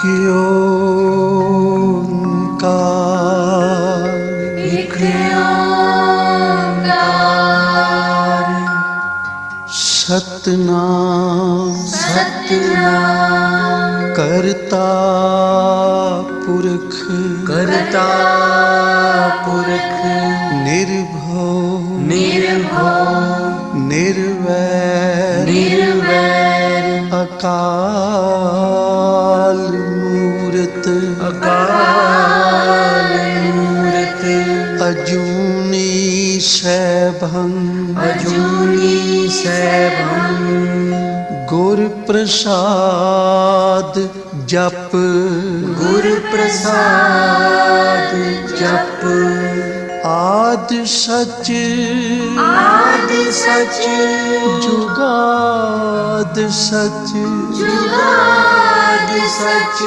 एक ओंकार सतनाम सतनाम करता पुरख करता पुरख निर्भव निर्भव निर्वैर निर्वैर अकाल मूरत अकाल मूरत अजूनी सैभं अजूनी सैभं गुर प्रसाद जप गुर प्रसाद जप आद सच आद सच जुगाद सच जुगाद सच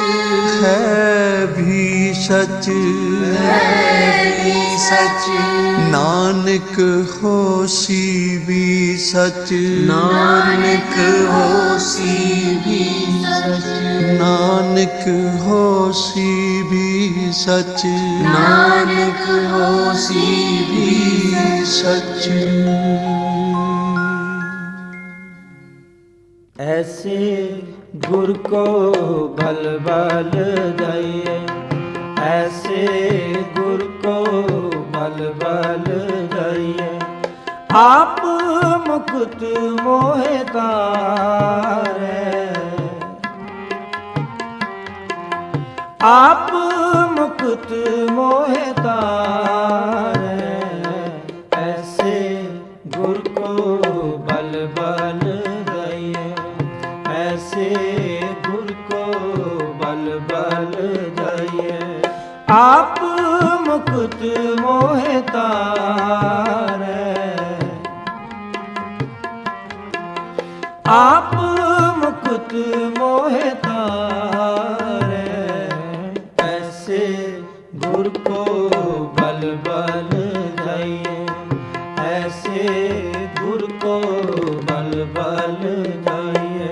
है भी सच है भी सच नानक होसी भी सच नानक होसी भी सच नानक होसी भी सच नानक होसी भी सच। ऐसे गुर को बल बल जाइए, ऐसे गुर को बल बल जाइए। आप मुकुट मोहे तारे, आप मुकुट मोहे तारे। ऐसे गुर को बल बल जाइए, ऐसे गुर को बल बल जाइए। आप मुकुट मोहे तारे, आप मुकुट मोहे तारे। ऐसे गुर को बल बल जाइए, ऐसे गुर को बल बल जाइए।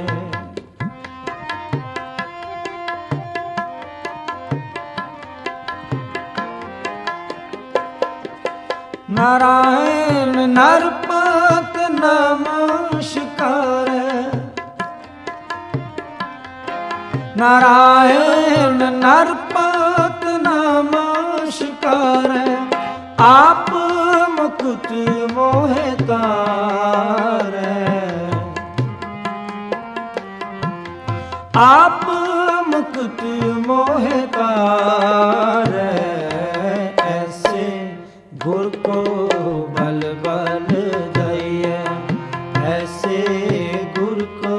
नारायण नरपत नमस्कार, नारायण नरपत नमस्कार। आप मुकुट मोहे तारे, आप मुकुट मोहे तारे। ऐसे गुर को बल बल जाइए, ऐसे गुर को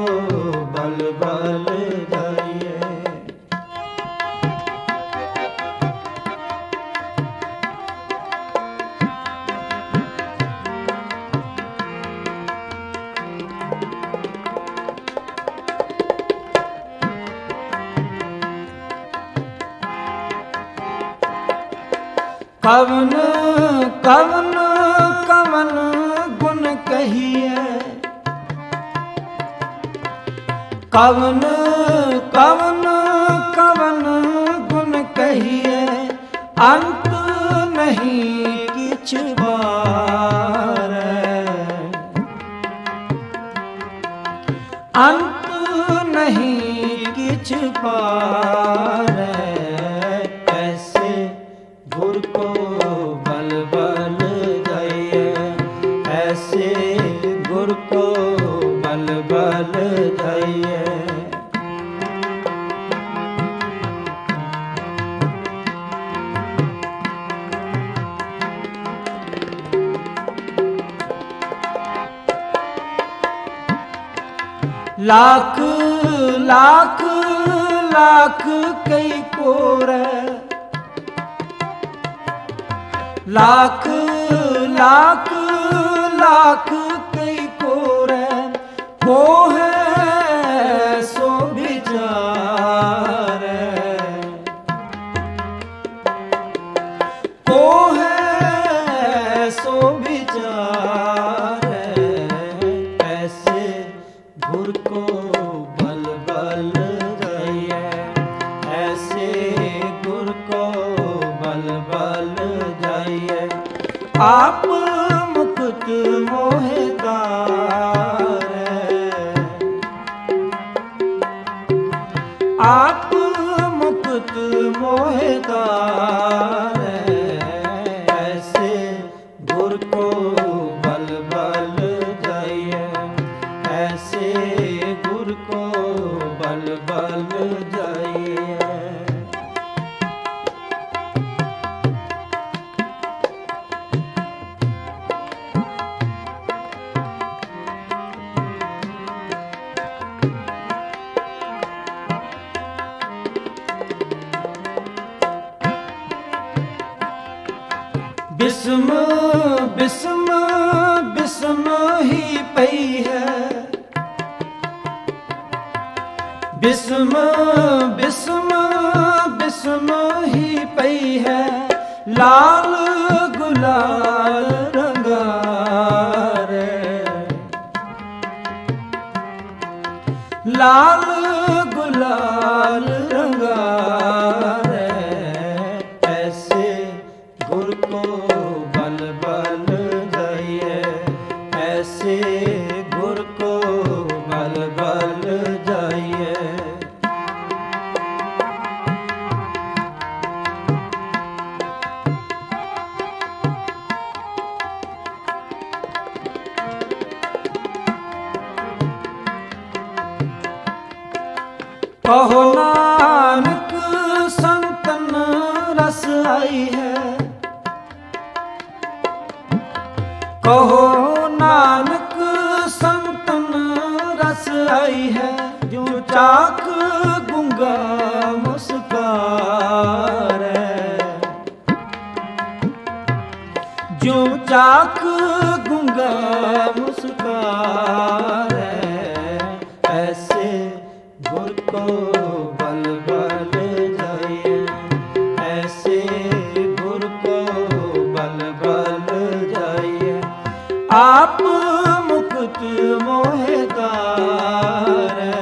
बल बल जाइए। कवन कवन कवन गुण कहिए, कवन कवन कवन गुण कहिए। अंत नहीं किछ बारे, अंत नहीं किछ पारे। ऐसे गुर को बल बल जाइए, ऐसे गुर को बल बल जाइए। लाख लाख लाख कई कोरे, लाख लाख लाख कई कोरे। को है सो विचारे, को है सो विचारे। ऐसे गुर को बल बल जाइए, मोहे तारै। आप मुक्त मोहे तारै। ऐसे गुर को बल बल जाइए, ऐसे गुर को बल बल जाइए। बिस्म बिस्म बिस्म ही पई है, बिस्म बिस्म बिस्म ही पई है। लाल गुलाल रंगारे, लाल गुलाल रंगारे। ऐसे गुर को बल बल जाइए, ऐसे गुर को बल बल जाइए। कहो नानक संतन रस आई है, कहो नानक संतन रस आई है। जो चाक गुंगा मुस्कारे, जो चाक गुंगा मुस्कारे। ऐसे गुर को बल बल जाइए, ऐसे गुर को बल बल जाइए। आप मुक्त मोहे तारै,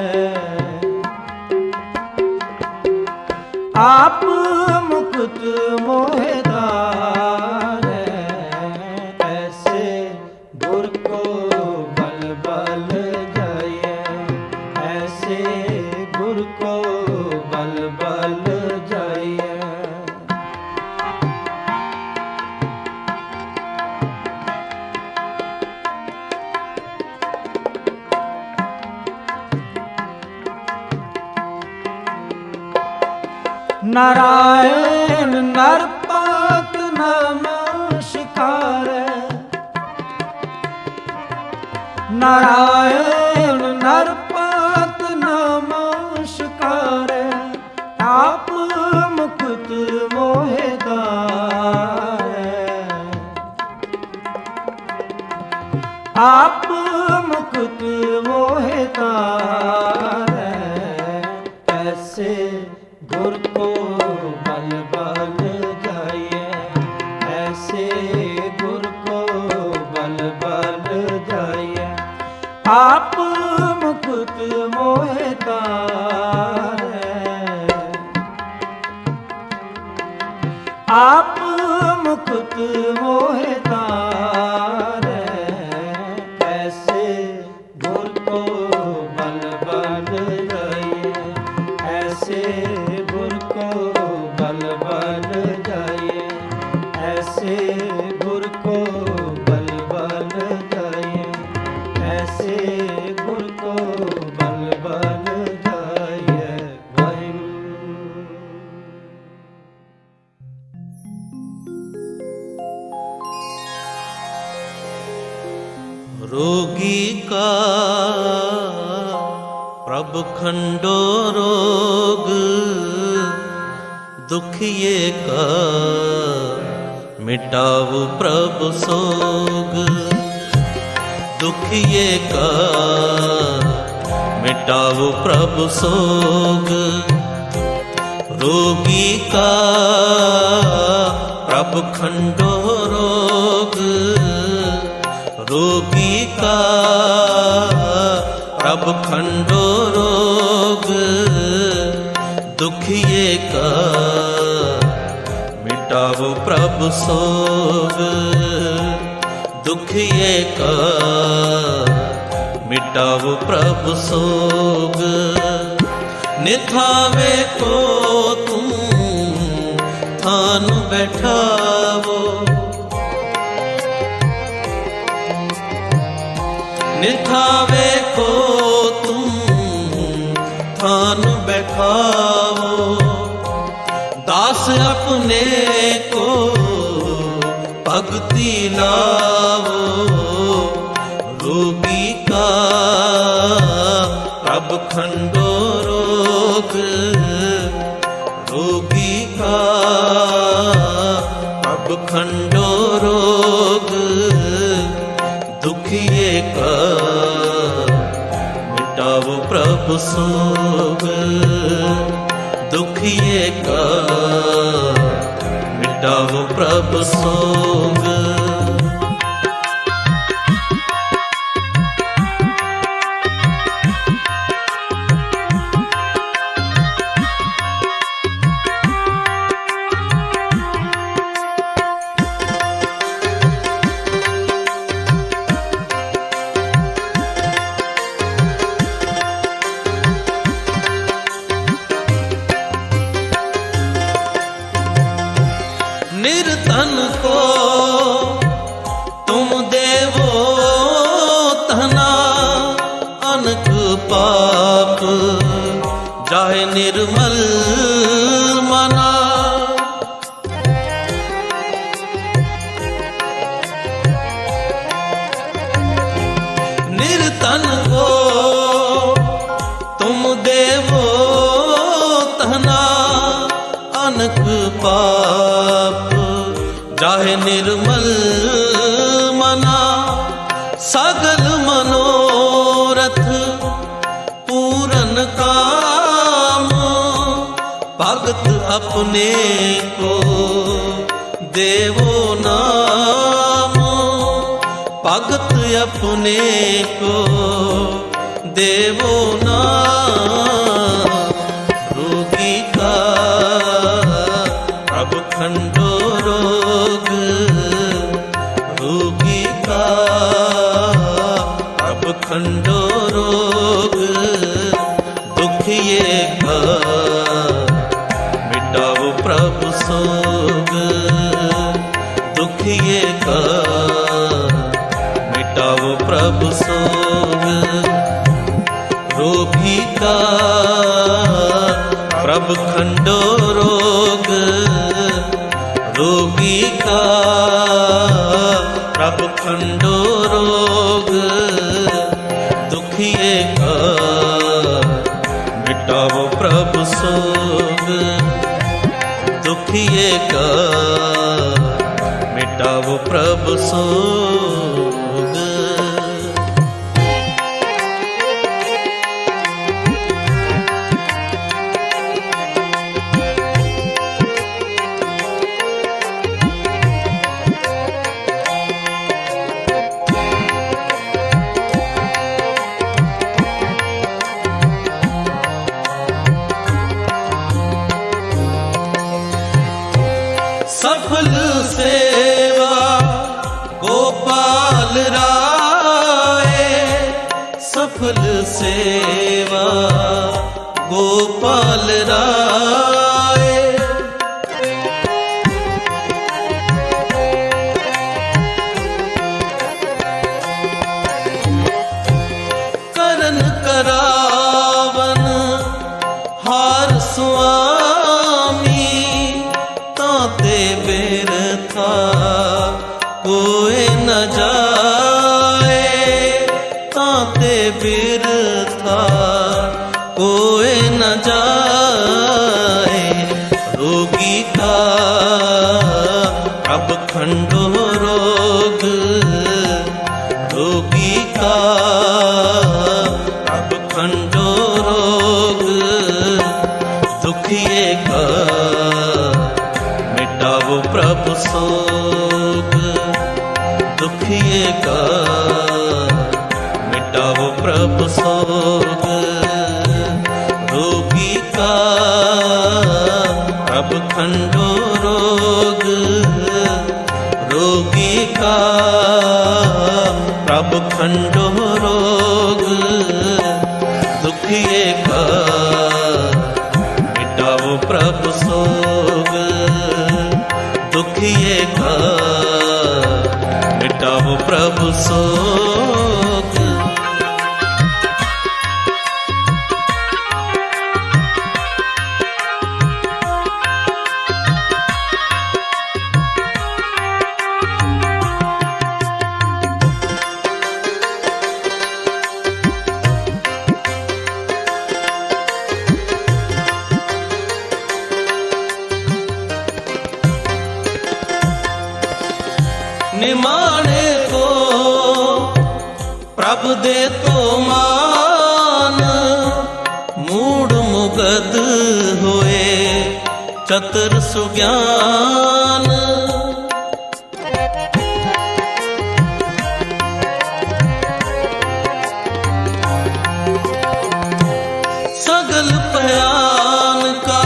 आप मुक्त मोहे तारै। ऐसे गुर को बल बल जाइए, ऐसे गुर को बल बल जाइए। नारायण नरपत नमस्कार, नारायण नरपत नमस्कार। आप मुक्त मोहे तारै, आप मुक्त मोहे तारै। ऐसे गुर को बल बल जाइए, ऐसे गुर को बल बल जाइए। आप मुक्त मोहे तारै, आप मुक्त मोहे तारै। ऐसे गुर को बल बल जाइए, ऐसे गुर को बल बल जाइए, ऐसे गुर को बल बल जाइए, ऐसे गुर को बल बल जाइए। वाहिगुरू। रोगी का प्रभु खंडो रोग, दुखिए का मिटाओ प्रभु सोग। दुखिए का मिटाओ प्रभु सोग। रोगी का प्रभु खंडो रोग, रोगी का प्रभु खंडो रोग। दुखिए का मिटाओ प्रभु सोग। दुखिए का मिटाओ प्रभु सोग। निथावे को तुम थान बैठावो, निथावे को तुम थान बैठावो। दास अपने को भक्ति लावो, रोगी का प्रभ खंडो रोग, रोगी का प्रभ खंडो रोग। दुखिए का मिटाओ प्रभु सोग, दुखिए का मिटाओ प्रभु सोग। निर्धन को तुम देवो तना, अनक पाप जाहे निर्मल मना। निर्धन को तुम देवो तना, अनक पाप जाहे निर्मल मना। सगल मनोरथ पूरन काम, भगत अपने को देवो नाम, भगत अपने को देवो नाम। रोगी का प्रभ खंडो रोग, रोगी का प्रभ खंडो रोग। दुखिए का मिटाओ प्रभु सोग, दुखिए का मिटाओ प्रभु सोग। रोगी का प्रभ खंडो रोग, रोगी का प्रभ खंडो रोग। दुखिए का मिटाओ प्रभु सोग, दुखिए का मिटाओ प्रभु सोग। सफल सेवा गोपाल राय, सफल सेवा गोपाल राय। करन करावन हार स्वामी, ताते बिरथा कोई न जाए, ताते बिरथा कोई न जाए। रोगी का प्रभ खंडो रोग, रोगी का प्रभ खंडो रोग। दुखिए का मिटाओ प्रभु सोग, दुखिए का मिटाओ प्रभु सोग। रोगी का प्रभ खंडो रोग, रोगी का प्रभ खंडो रोग दुखिए का मिटाओ प्रभु सोग दुखिए का मिटाओ प्रभु सोग। निमाने को प्रभ दे तो मान मूड मुगद होए चतुर सुज्ञान सगल पयान का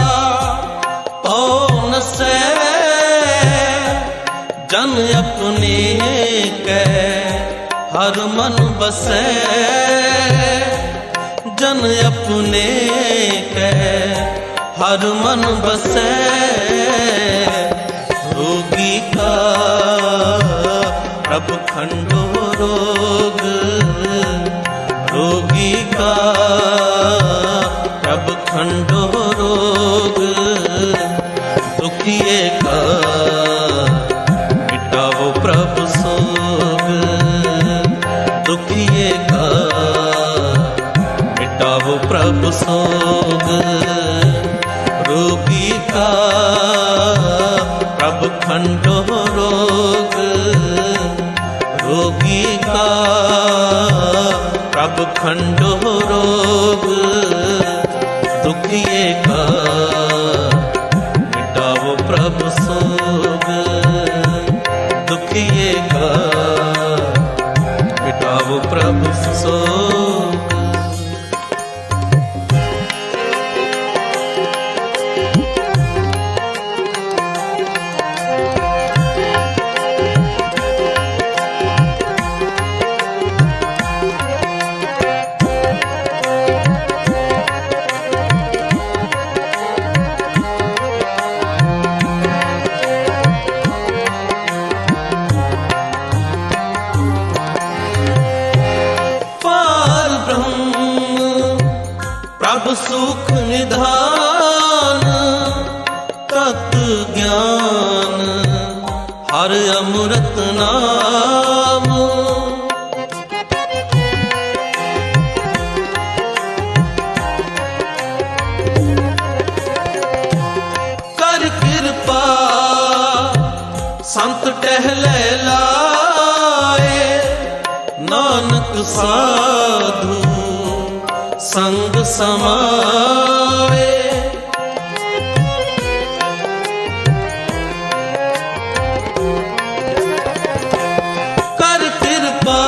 पौन से जन अपने के हर मन बसे जन अपने के हर मन बसे रोगी का प्रभ खंडो रोग रोगी का प्रभ खंडो रोग दुखिए का प्रभु सोग दुखिए का मिटाओ प्रभु सोग रोगी का प्रभु खंडो रोग रोगी का प्रभु खंडो रोग दुखिए का मिटाओ प्रभु सोग दुखिए का मिटाओ प्रभु सोग। प्रभु सुख निधान तत् ज्ञान हर अमृत नाम कर कृपा संत टहले लाए नानक साधु संग समावे कर कृपा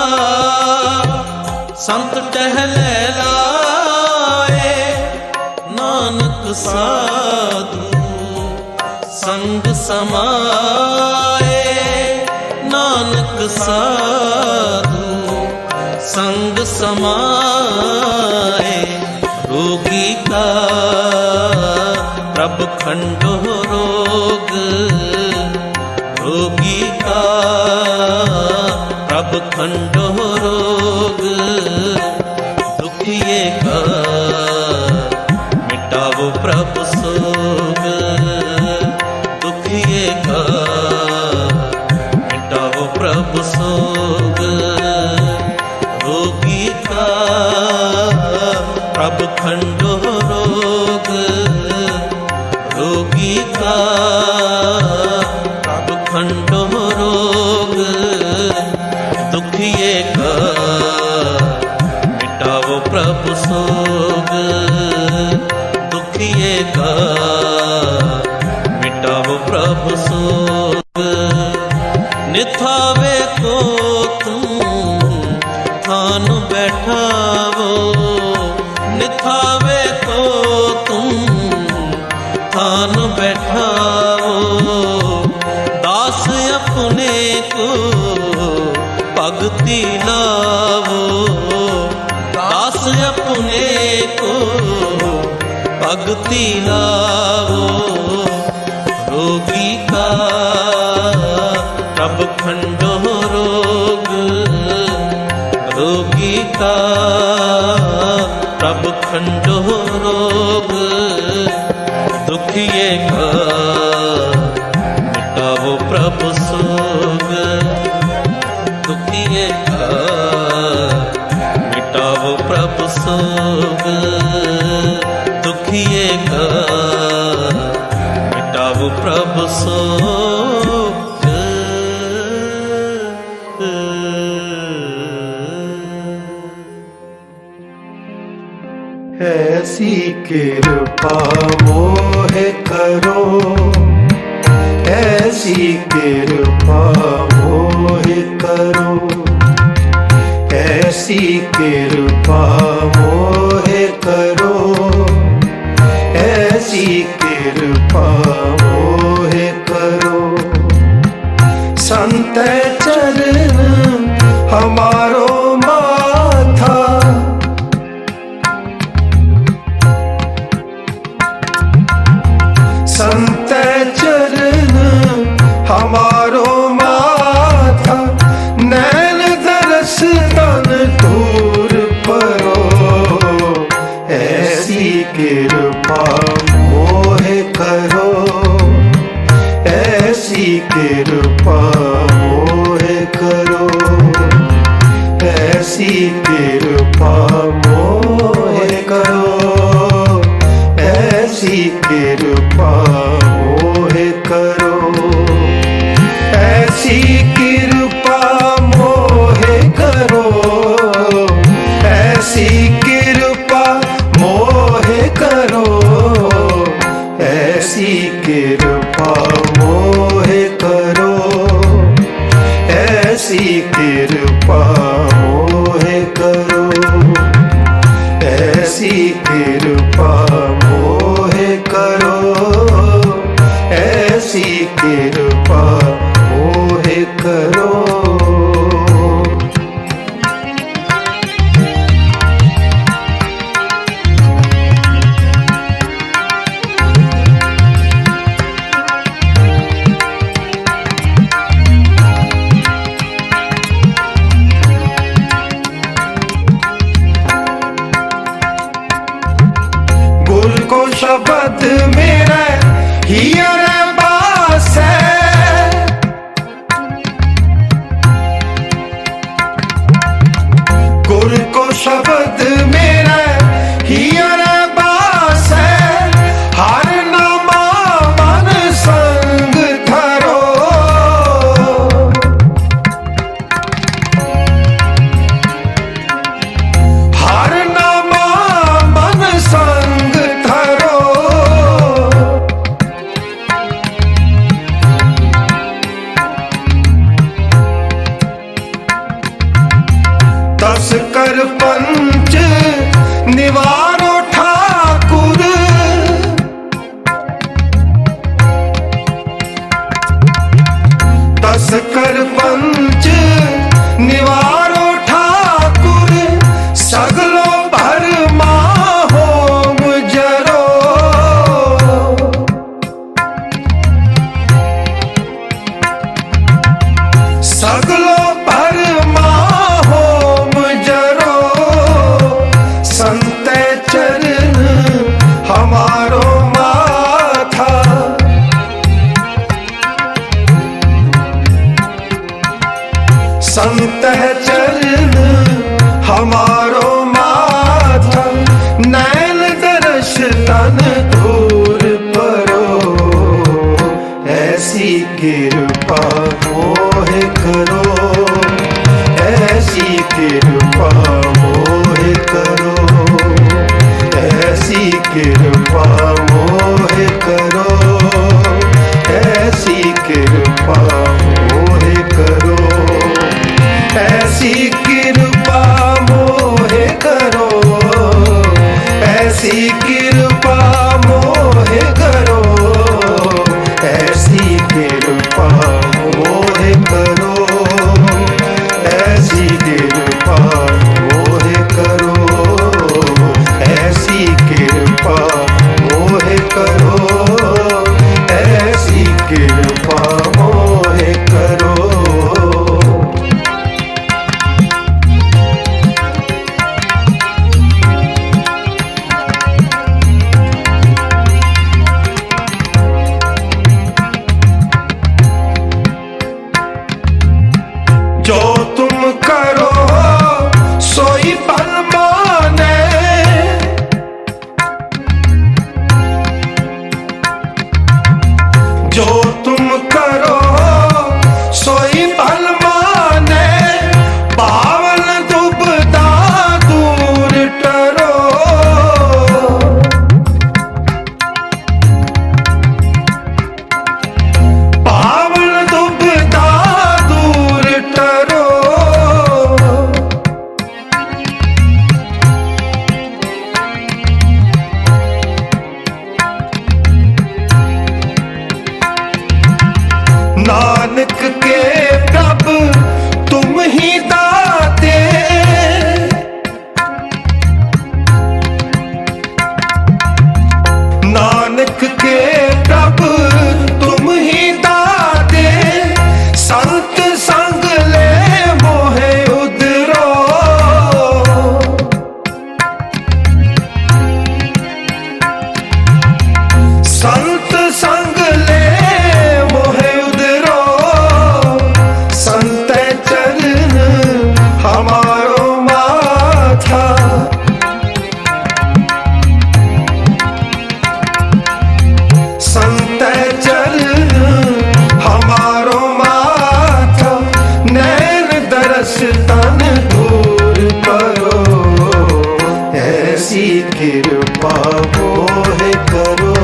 संत टहले लाए नानक साधु संग समाए नानक साधु संग समाए रोगी का प्रभ खंडो रोग रोगी का प्रभ खंडो रोग दुखिए का मिटाओ प्रभु सोग दुखिए का मिटाओ प्रभु सोग रोगी का प्रभ खंडो रोग रोगी का प्रभ खंडो रोग दुखिए का मिटाओ प्रभु सोग दुखिए का मिटाओ प्रभु सोग निथावे को तुम थान बैठावो निथावे को तुम थान बैठाओ दास अपने को पग भक्ति लावो दास अपने को भक्ति लावो रोगी का प्रभ खंडो रोग रोगी का प्रभ खंडो रोग दुखिए का मिटावो प्रभु सोग दुखिए का मिटावो प्रभु सोग दुखिए का मिटावो प्रभु सोग। ऐसी कृपा मोहे करो, ऐसी कृपा मोहे करो, ऐसी कृपा मोहे करो, ऐसी कृपा मोहे करो। संत चरण हमारो माथा, संत चरण हमारो माथा, नैन दरस तन दूर परो। ऐसी कृपा मोहे करो, ऐसी कृपा मोहे करो, ऐसी कृपा मोहे करो, ऐसी कृपा मोहे करो, ऐसी कृपा मोहे करो, ऐसी कृपा मोहे करो, ऐसी कृपा मोहे करो, ऐसी कृपा मोहे करो, ऐसी कृपा मोहे करो, ऐसी कृपा मोहे करो। गुर को शब्द मेरा हियर बास है, गुर को शब्द मेरा हियर बास है, हर नामा मन संग धरो, हर नामा मन संग धरो। दस कर पंच नानक के प्रभु तुम ही दाते, संत संग ले मोहे उधरो। संत संग ले मोहे उधरो, संत चरण हमारो माथा। संत चरण हमारो माथा, नैन दरस तन दूर करो, ऐसी कृपा मोहे करो,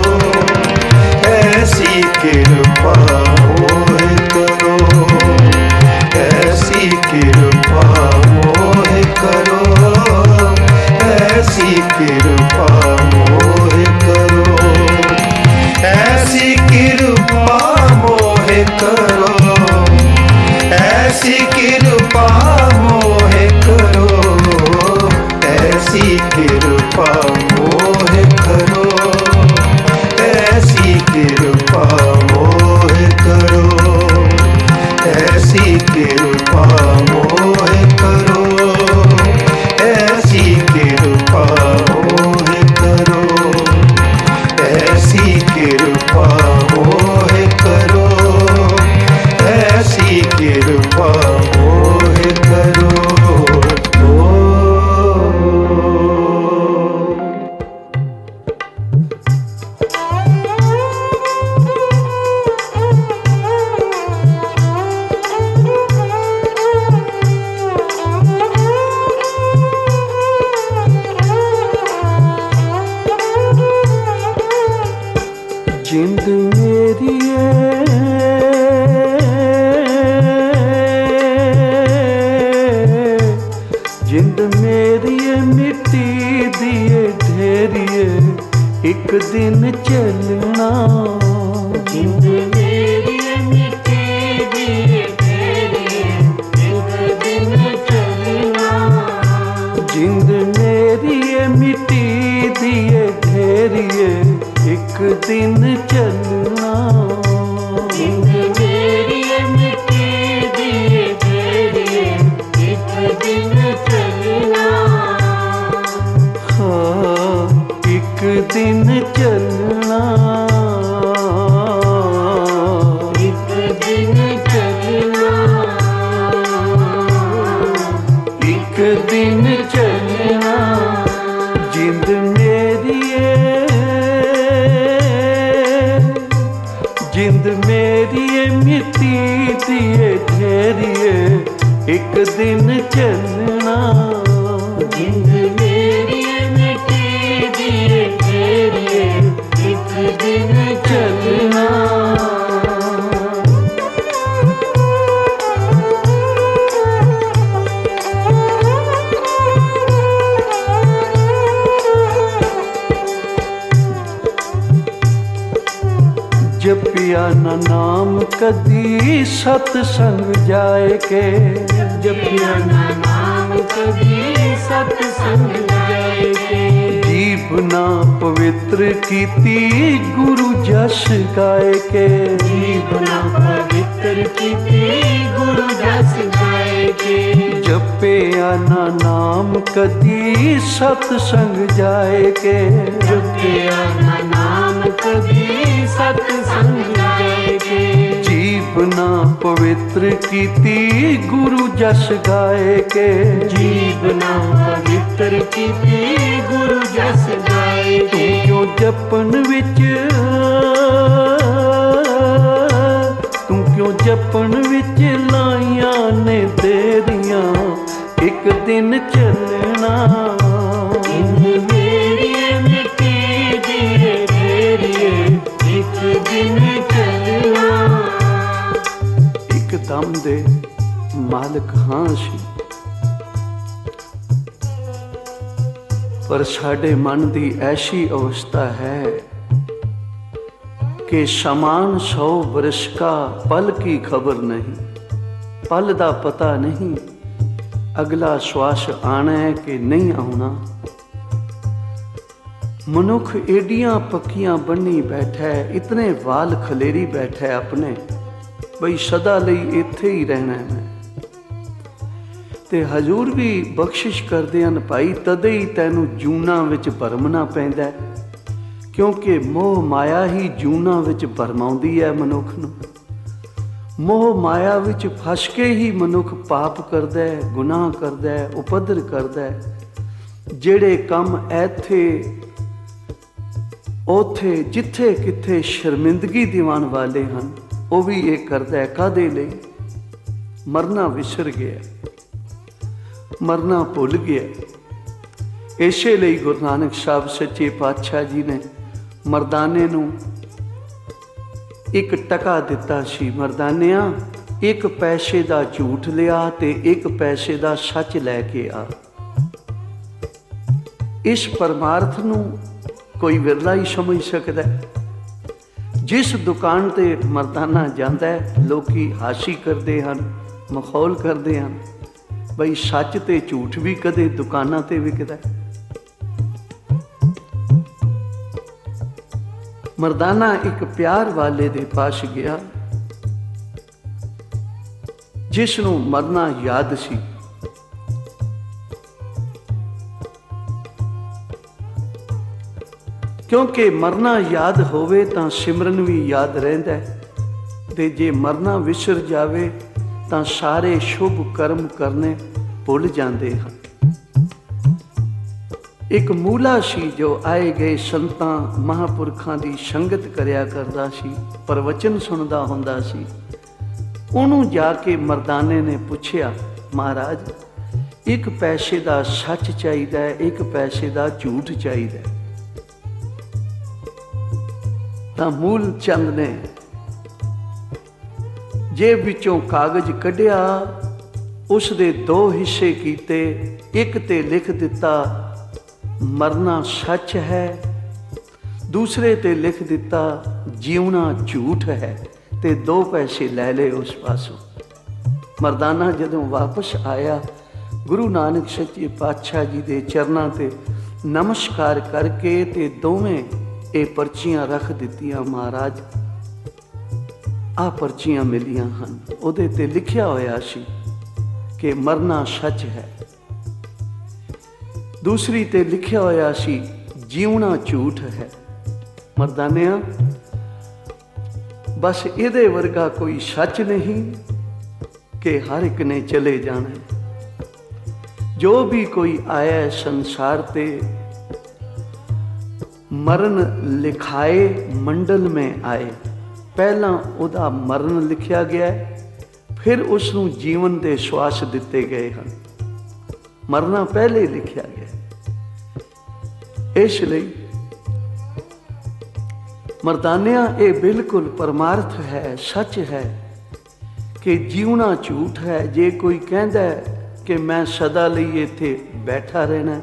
ऐसी कृपा मोहे करो, ऐसी कृपा मोहे करो, ऐसी कृपा मोहे करो, ऐसी कृपा मोहे करो, ऐसी कृपा मोहे करो, ऐसी कृपा मोहे करो, ऐसी कृपा मोहे करो, ऐसी कृपा मोहे करो, ऐसी कृपा मोहे करो, ऐसी कृपा मोहे करो, ऐसी कृपा मोहे करो। जिंद मेरी जिंद मेरी मिट्टी दिए ढेरिए, एक दिन चलना। जिंद मेरी मिट्टी दिए ढेरिए, एक दिन चलना। जिंद मेरी मिट्टी दिए ढेरिए, एक दिन चलना। जिंद मेरी मिट्टी दिए ढेरिए, एक दिन चलना। हाँ, एक दिन चलना, एक दिन चलना, एक दिन चलना। जिंद मेरी जिंद मेरी मिट्टी दिए ढेरिए, एक दिन चलना। जिंद मेरी मिट्टी दिए ढेरिए, एक दिन चलना। जपिया न नाम कदी सतसंग जाए के, जपिया ना नाम कभी सतसंग जाए के। जीवना पवित्र कीती गुरु जस गाए के। जीवना पवित्र कीती गुरु जस गाए के। जपिया न नाम कदी सतसंग जाए के। जपिया ना नाम कभी सतसंग जाए के। जीवना पवित्र कीती गुरु जस गाए के। जीवना पवित्र कीती गुरु जस गाए तू के। क्यों जपन विच तू क्यों जपन विच लाइयां ने तेरियां, एक दिन चलना। जिंद मेरी मिट्टी दिए ढेरिए, एक दिन चलना। एकदम दे मालक हाँ सी, पर साडे मन दी ऐसी अवस्था है कि समान 100 वर्ष का पल की खबर नहीं, पल दा पता नहीं अगला श्वास आना है कि नहीं आना। मनुख एडियां पक्कियां बन्नी बैठा है, इतने वाल खलेरी बैठा है अपने, बई सदा लई इत्थे ही रहना है मैं। ते हजूर भी बख्शिश करदे हन, भाई तदे ही तैनू जूना विच भरमना पैंदा है, क्योंकि मोह माया ही जूना विच भरमाउंदी है मनुख नू। मोह माया विच फस के ही मनुख पाप करदा है, गुनाह करदा है, उपद्र करदा है। जेड़े काम ऐथे उथे जिथे किथे शर्मिंदगी दिवान वाले हैं, वो भी ये करता है। कादे लई? मरना विसर गया, मरना भुल गया। इसे लई गुरु नानक साहब सच्चे पातशाह जी ने मरदाने नू एक टका दिता सी। मरदानिया, एक पैसे दा झूठ लिया ते एक पैसे दा सच लैके आ। इस परमार्थ नू कोई विरला ही समझ सकता है। जिस दुकान ते मरदाना जाता है, लोकी हासी करते हैं, मखौल करते हैं, बई सच ते झूठ भी कदे दुकाना ते विकदा है। मरदाना एक प्यार वाले दे पास गया, जिसनों मरना याद सी। क्योंकि मरना याद होवे तां सिमरन भी याद रहिंदा है, ते जे मरना विसर जावे तां सारे शुभ कर्म करने भुल जाते हैं। एक मूला सी जो आए गए संतां महापुरखां दी संगत करया करदा सी, प्रवचन सुनदा हुंदा सी। उहनूं जाके मरदाने ने पुछया, महाराज एक पैसे दा सच चाहीदा है, एक पैसे दा झूठ चाहीदा है। तां मूल चंद ने जेब विचों कागज कढ़िया, उस दे दो हिस्से कीते। एक ते लिख दिता मरना सच है, दूसरे ते लिख दिता जीवना झूठ है, ते 2 पैसे लै ले उस पासों। मरदाना जदों वापस आया, गुरु नानक सच्चे पातशाह जी दे चरनां ते नमस्कार करके ते दोवें ये पर्चियां रख दित्तियां। महाराज आ पर्चियां मिलियां हन, उहदे ते लिखिया होया सी कि मरना सच है, दूसरी ते लिखिया होया सी जीवना झूठ है। मरदानिया, बस इहदे वर्गा कोई सच नहीं कि हर एक ने चले जाना है। जो भी कोई आया संसार ते मरण लिखाए मंडल में आए। पहला उदा मरण लिखिया गया, फिर उसनू जीवन दे श्वास दिते गए हैं। मरना पहले लिखिया गया। इसलिए मरदानिया, ये बिल्कुल परमार्थ है, सच है कि जीवना झूठ है। जे कोई कहता है कि मैं सदा लई इत्थे बैठा रहना,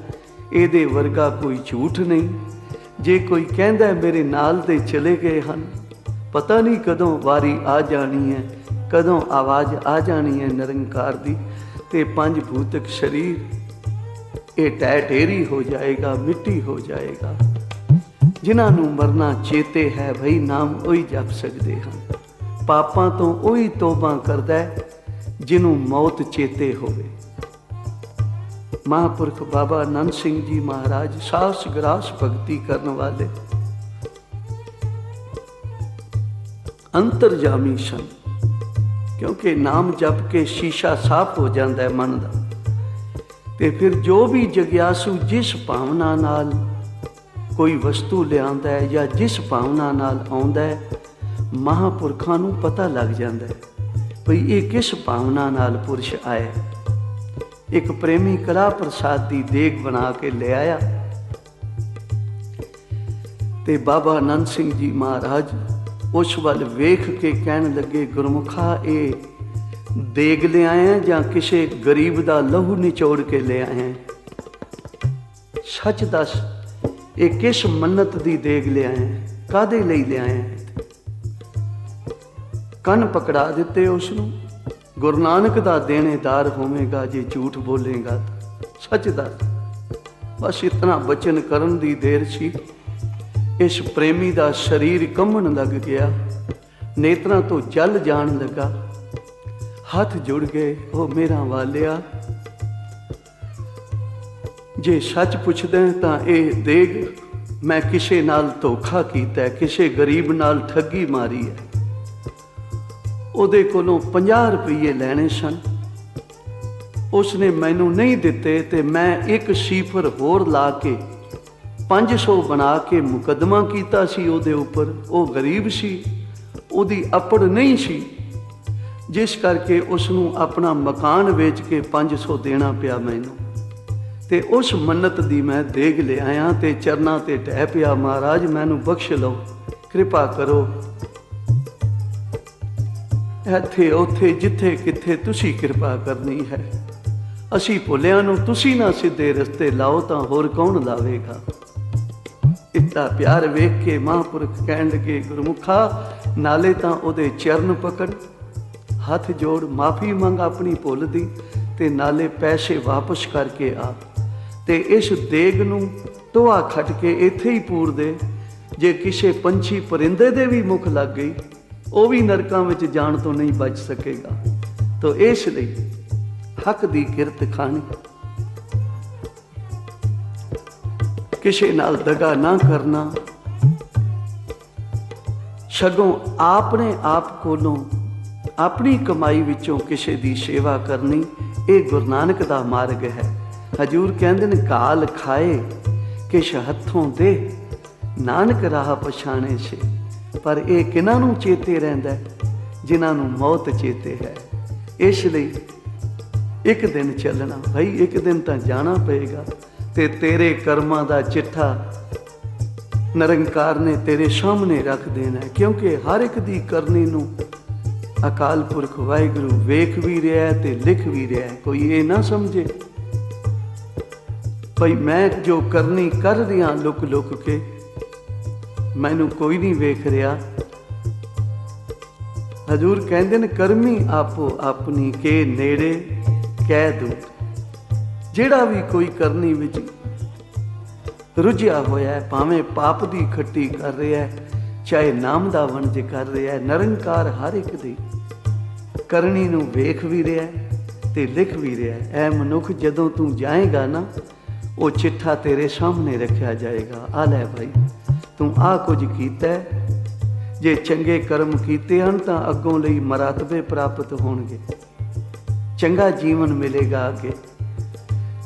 इहदे वर्गा कोई झूठ नहीं। जे कोई कहता है मेरे नाल दे चले गए हैं, पता नहीं कदों वारी आ जानी है, कदों आवाज़ आ जानी है निरंकार दी, ते 5 भूतक शरीर ये टै ढेरी हो जाएगा, मिट्टी हो जाएगा। जिन्होंने मरना चेते है भाई, नाम वही जप सकते हैं। पापां तो वही तौबा करता है जिन्हों मौत चेते होवे। महापुरख बाबा नंद सिंह जी महाराज साहस ग्रास भगती करने वाले अंतरजामी सन, क्योंकि नाम जप के शीशा साफ हो जाता है मन का। ते फिर जो भी जग्यासु जिस भावना नाल कोई वस्तु लियादा है या जिस भावना नाल आउंदा है, महापुरखां नूं पता लग जाता है भई ये किस भावना नाल पुरुष आया। एक प्रेमी कड़ा प्रसाद की देग बना के ले आया, ते बाबा नंद सिंह जी महाराज उस वाल वेख के कहन लगे, गुरमुखा ये देग ले आए हैं या किसी गरीब का लहू निचोड़ के ले आए हैं? सच दस, ये किस मन्नत की देग ले आए हैं, कादे लई ले आए हैं? कन पकड़ा दिते उसनूं। गुरु नानक दा देनेदार होवेगा जे झूठ बोलेगा तो। सच दस, बस इतना बचन करन दी देर सी ਇਸ ਪ੍ਰੇਮੀ ਦਾ ਸਰੀਰ ਕੰਬਣ ਲੱਗ ਗਿਆ, ਨੇਤਰਾਂ ਤੋਂ ਜਲ ਜਾਣ ਲੱਗਾ। ਹੱਥ ਜੁੜ ਗਏ, ਉਹ ਮੇਰਾ ਵਾਲਿਆ, ਜੇ ਸੱਚ ਪੁੱਛਦੇ ਤਾਂ ਇਹ ਦੇਖ, ਮੈਂ ਕਿਸੇ ਨਾਲ ਧੋਖਾ ਕੀਤਾ, ਕਿਸੇ ਗਰੀਬ ਨਾਲ ਠੱਗੀ ਮਾਰੀ ਹੈ। ਉਹਦੇ ਕੋਲੋਂ 50 ਰੁਪਏ ਲੈਣੇ ਸਨ, ਉਸਨੇ ਮੈਨੂੰ ਨਹੀਂ ਦਿੱਤੇ ਤੇ ਮੈਂ ਇੱਕ ਸਿਫਰ ਹੋਰ ਲਾ ਕੇ 500 ਬਣਾ ਕੇ ਮੁਕੱਦਮਾ ਕੀਤਾ ਸੀ ਉਹਦੇ ਉੱਪਰ। ਉਹ ਗਰੀਬ ਸੀ, ਉਹਦੀ ਅਪੜ ਨਹੀਂ ਸੀ, ਜਿਸ ਕਰਕੇ ਉਸ ਨੂੰ ਆਪਣਾ ਮਕਾਨ ਵੇਚ ਕੇ 500 ਦੇਣਾ ਪਿਆ ਮੈਨੂੰ। ਤੇ ਉਸ ਮੰਨਤ ਦੀ ਮੈਂ ਦੇਗ ਲਿਆਇਆ ਤੇ ਚਰਨਾਂ ਤੇ ਢਹਿ ਪਿਆ, ਮਹਾਰਾਜ ਮੈਨੂੰ ਬਖਸ਼ ਲਓ, ਕਿਰਪਾ ਕਰੋ। ਇੱਥੇ ਉੱਥੇ ਜਿੱਥੇ ਕਿੱਥੇ ਤੁਸੀਂ ਕਿਰਪਾ ਕਰਨੀ ਹੈ। ਅਸੀਂ ਭੁੱਲਿਆਂ ਨੂੰ ਤੁਸੀਂ ਨਾ ਸਿੱਧੇ ਰਸਤੇ ਲਾਓ ਤਾਂ ਹੋਰ ਕੌਣ ਲਾਵੇਗਾ। ਇतना ਪਿਆਰ ਵੇਖ ਕੇ ਮਹਾਂਪੁਰਖ ਕਹਿਣ ਲੱਗੇ, ਗੁਰਮੁਖਾ ਨਾਲੇ ਤਾਂ ਉਹਦੇ ਚਰਨ ਪਕੜ, ਹੱਥ ਜੋੜ, ਮਾਫੀ ਮੰਗ ਆਪਣੀ ਭੁੱਲ ਦੀ, ਤੇ ਨਾਲੇ ਪੈਸੇ ਵਾਪਸ ਕਰਕੇ ਆ ਤੇ ਇਸ ਦੇਗ ਨੂੰ ਟੋਆ ਖੱਟ ਕੇ ਇੱਥੇ ਹੀ ਪੂਰ ਦੇ। ਜੇ ਕਿਸੇ ਪੰਛੀ ਪਰਿੰਦੇ ਦੇ ਵੀ ਮੁਖ ਲੱਗ ਗਈ, ਉਹ ਵੀ ਨਰਕਾਂ ਵਿੱਚ ਜਾਣ ਤੋਂ ਨਹੀਂ ਬਚ ਸਕੇਗਾ। ਤਾਂ ਇਸ ਲਈ ਹੱਕ ਦੀ ਕਿਰਤ ਖਾਣੀ, ਕਿਸੇ ਨਾਲ ਦਗਾ ਨਾ ਕਰਨਾ, ਸਗੋਂ ਆਪਣੇ ਆਪ ਕੋਲੋਂ ਆਪਣੀ ਕਮਾਈ ਵਿੱਚੋਂ ਕਿਸੇ ਦੀ ਸੇਵਾ ਕਰਨੀ, ਇਹ ਗੁਰੂ ਨਾਨਕ ਦਾ ਮਾਰਗ ਹੈ। ਹਜੂਰ ਕਹਿੰਦੇ ਨੇ, ਕਾਲ ਖਾਏ ਕਿਛ ਹੱਥੋਂ ਦੇ, ਨਾਨਕ ਰਾਹ ਪਛਾਣੇ ਸੇ। ਪਰ ਇਹ ਕਿਹਨਾਂ ਨੂੰ ਚੇਤੇ ਰਹਿੰਦਾ? ਜਿਨ੍ਹਾਂ ਨੂੰ ਮੌਤ ਚੇਤੇ ਹੈ। ਇਸ ਲਈ ਇੱਕ ਦਿਨ ਚੱਲਣਾ ਭਾਈ, ਇੱਕ ਦਿਨ ਤਾਂ ਜਾਣਾ ਪਏਗਾ ਤੇ ਤੇਰੇ ਕਰਮਾਂ ਦਾ ਚਿੱਠਾ ਨਿਰੰਕਾਰ ਨੇ ਤੇਰੇ ਸਾਹਮਣੇ ਰੱਖ ਦੇਣਾ, ਕਿਉਂਕਿ ਹਰ ਇੱਕ ਦੀ ਕਰਨੀ ਨੂੰ ਅਕਾਲ ਪੁਰਖ ਵਾਹਿਗੁਰੂ ਵੇਖ ਵੀ ਰਿਹਾ ਤੇ ਲਿਖ ਵੀ ਰਿਹਾ। ਕੋਈ ਇਹ ਨਾ ਸਮਝੇ ਭਈ ਮੈਂ ਜੋ ਕਰਨੀ ਕਰ ਰਿਹਾ ਲੁਕ ਲੁਕ ਕੇ, ਮੈਨੂੰ ਕੋਈ ਨਹੀਂ ਵੇਖ ਰਿਹਾ। ਹਜ਼ੂਰ ਕਹਿੰਦੇ ਨੇ, ਕਰਮੀ ਆਪੋ ਆਪਣੀ ਕੇ ਨੇੜੇ ਕਹਿ ਦੂਰ। ਜਿਹੜਾ ਵੀ ਕੋਈ ਕਰਨੀ ਵਿੱਚ ਰੁੱਝਿਆ ਹੋਇਆ ਹੈ, ਭਾਵੇਂ ਪਾਪ ਦੀ ਖੱਟੀ ਕਰ ਰਿਹਾ ਹੈ, ਚਾਹੇ ਨਾਮ ਦਾ ਵਣਜ ਕਰ ਰਿਹਾ ਹੈ, ਨਿਰੰਕਾਰ ਹਰ ਇੱਕ ਦੀ ਕਰਨੀ ਨੂੰ ਵੇਖ ਵੀ ਰਿਹਾ ਤੇ ਲਿਖ ਵੀ ਰਿਹਾ। ਐ ਮਨੁੱਖ, ਜਦੋਂ ਤੂੰ ਜਾਏਗਾ ਨਾ, ਉਹ ਚਿੱਠਾ ਤੇਰੇ ਸਾਹਮਣੇ ਰੱਖਿਆ ਜਾਏਗਾ। ਆ ਲੈ ਭਾਈ, ਤੂੰ ਆਹ ਕੁਝ ਕੀਤਾ, ਜੇ ਚੰਗੇ ਕਰਮ ਕੀਤੇ ਹਨ ਤਾਂ ਅੱਗੋਂ ਲਈ ਮਰਾਤਬੇ ਪ੍ਰਾਪਤ ਹੋਣਗੇ, ਚੰਗਾ ਜੀਵਨ ਮਿਲੇਗਾ ਅੱਗੇ।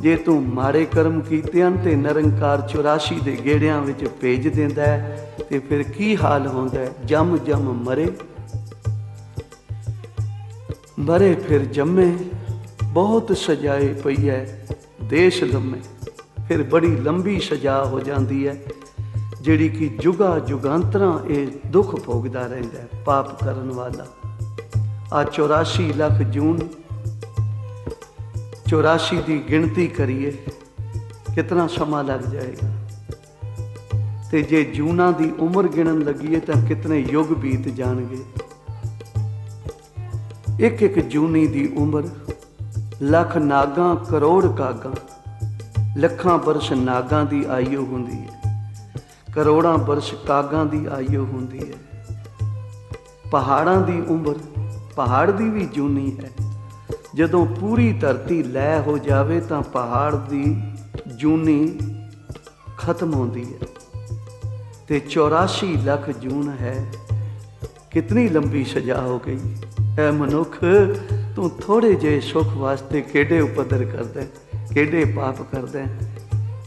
ਜੇ ਤੂੰ ਮਾੜੇ ਕਰਮ ਕੀਤੇ ਹਨ ਤੇ ਨਿਰੰਕਾਰ 84 ਦੇ ਗੇੜਿਆਂ ਵਿੱਚ ਭੇਜ ਦਿੰਦਾ ਹੈ, ਤੇ ਫਿਰ ਕੀ ਹਾਲ ਹੁੰਦਾ ਹੈ? ਜੰਮ ਜੰਮ ਮਰੇ, ਮਰੇ ਫਿਰ ਜੰਮੇ, ਬਹੁਤ ਸਜਾਏ ਪਈ ਹੈ ਦੇਸ਼ ਲੰਮੇ। ਫਿਰ ਬੜੀ ਲੰਬੀ ਸਜ਼ਾ ਹੋ ਜਾਂਦੀ ਹੈ, ਜਿਹੜੀ ਕਿ ਜੁਗਾ ਜੁਗਾਂਤਰਾਂ ਇਹ ਦੁੱਖ ਭੋਗਦਾ ਰਹਿੰਦਾ ਹੈ ਪਾਪ ਕਰਨ ਵਾਲਾ। ਆ 84 ਲੱਖ ਜੂਨ, 84 ਦੀ ਗਿਣਤੀ ਕਰੀਏ ਕਿਤਨਾ ਸਮਾਂ ਲੱਗ ਜਾਏਗਾ, ਤੇ ਜੇ ਜੂਨਾਂ ਦੀ ਉਮਰ ਗਿਣਨ ਲੱਗੀਏ ਤਾਂ ਕਿਤਨੇ ਯੁੱਗ ਬੀਤ ਜਾਣਗੇ। ਇੱਕ ਇੱਕ ਜੂਨੀ ਦੀ ਉਮਰ ਲੱਖ ਨਾਗਾਂ ਕਰੋੜ ਕਾਗਾਂ, ਲੱਖਾਂ ਬਰਸ ਨਾਗਾਂ ਦੀ ਆਯੂ ਹੁੰਦੀ ਹੈ, ਕਰੋੜਾਂ ਬਰਸ ਕਾਗਾਂ ਦੀ ਆਯੂ ਹੁੰਦੀ ਹੈ। ਪਹਾੜਾਂ ਦੀ ਉਮਰ, ਪਹਾੜ ਦੀ ਵੀ ਜੂਨੀ ਹੈ। ਜਦੋਂ ਪੂਰੀ ਧਰਤੀ ਲੈ ਹੋ ਜਾਵੇ ਤਾਂ ਪਹਾੜ ਦੀ ਜੂਨੀ ਖਤਮ ਹੁੰਦੀ ਹੈ। ਤੇ 84 ਲੱਖ ਜੂਨ ਹੈ, ਕਿਤਨੀ ਲੰਬੀ ਸਜ਼ਾ ਹੋ ਗਈ। ਐ ਮਨੁੱਖ, ਤੂੰ ਥੋੜੇ ਜਿਹੇ ਸੁੱਖ ਵਾਸਤੇ ਕਿਹੜੇ ਉਪਦਰ ਕਰਦਾ, ਕਿਹੜੇ ਪਾਪ ਕਰਦਾ?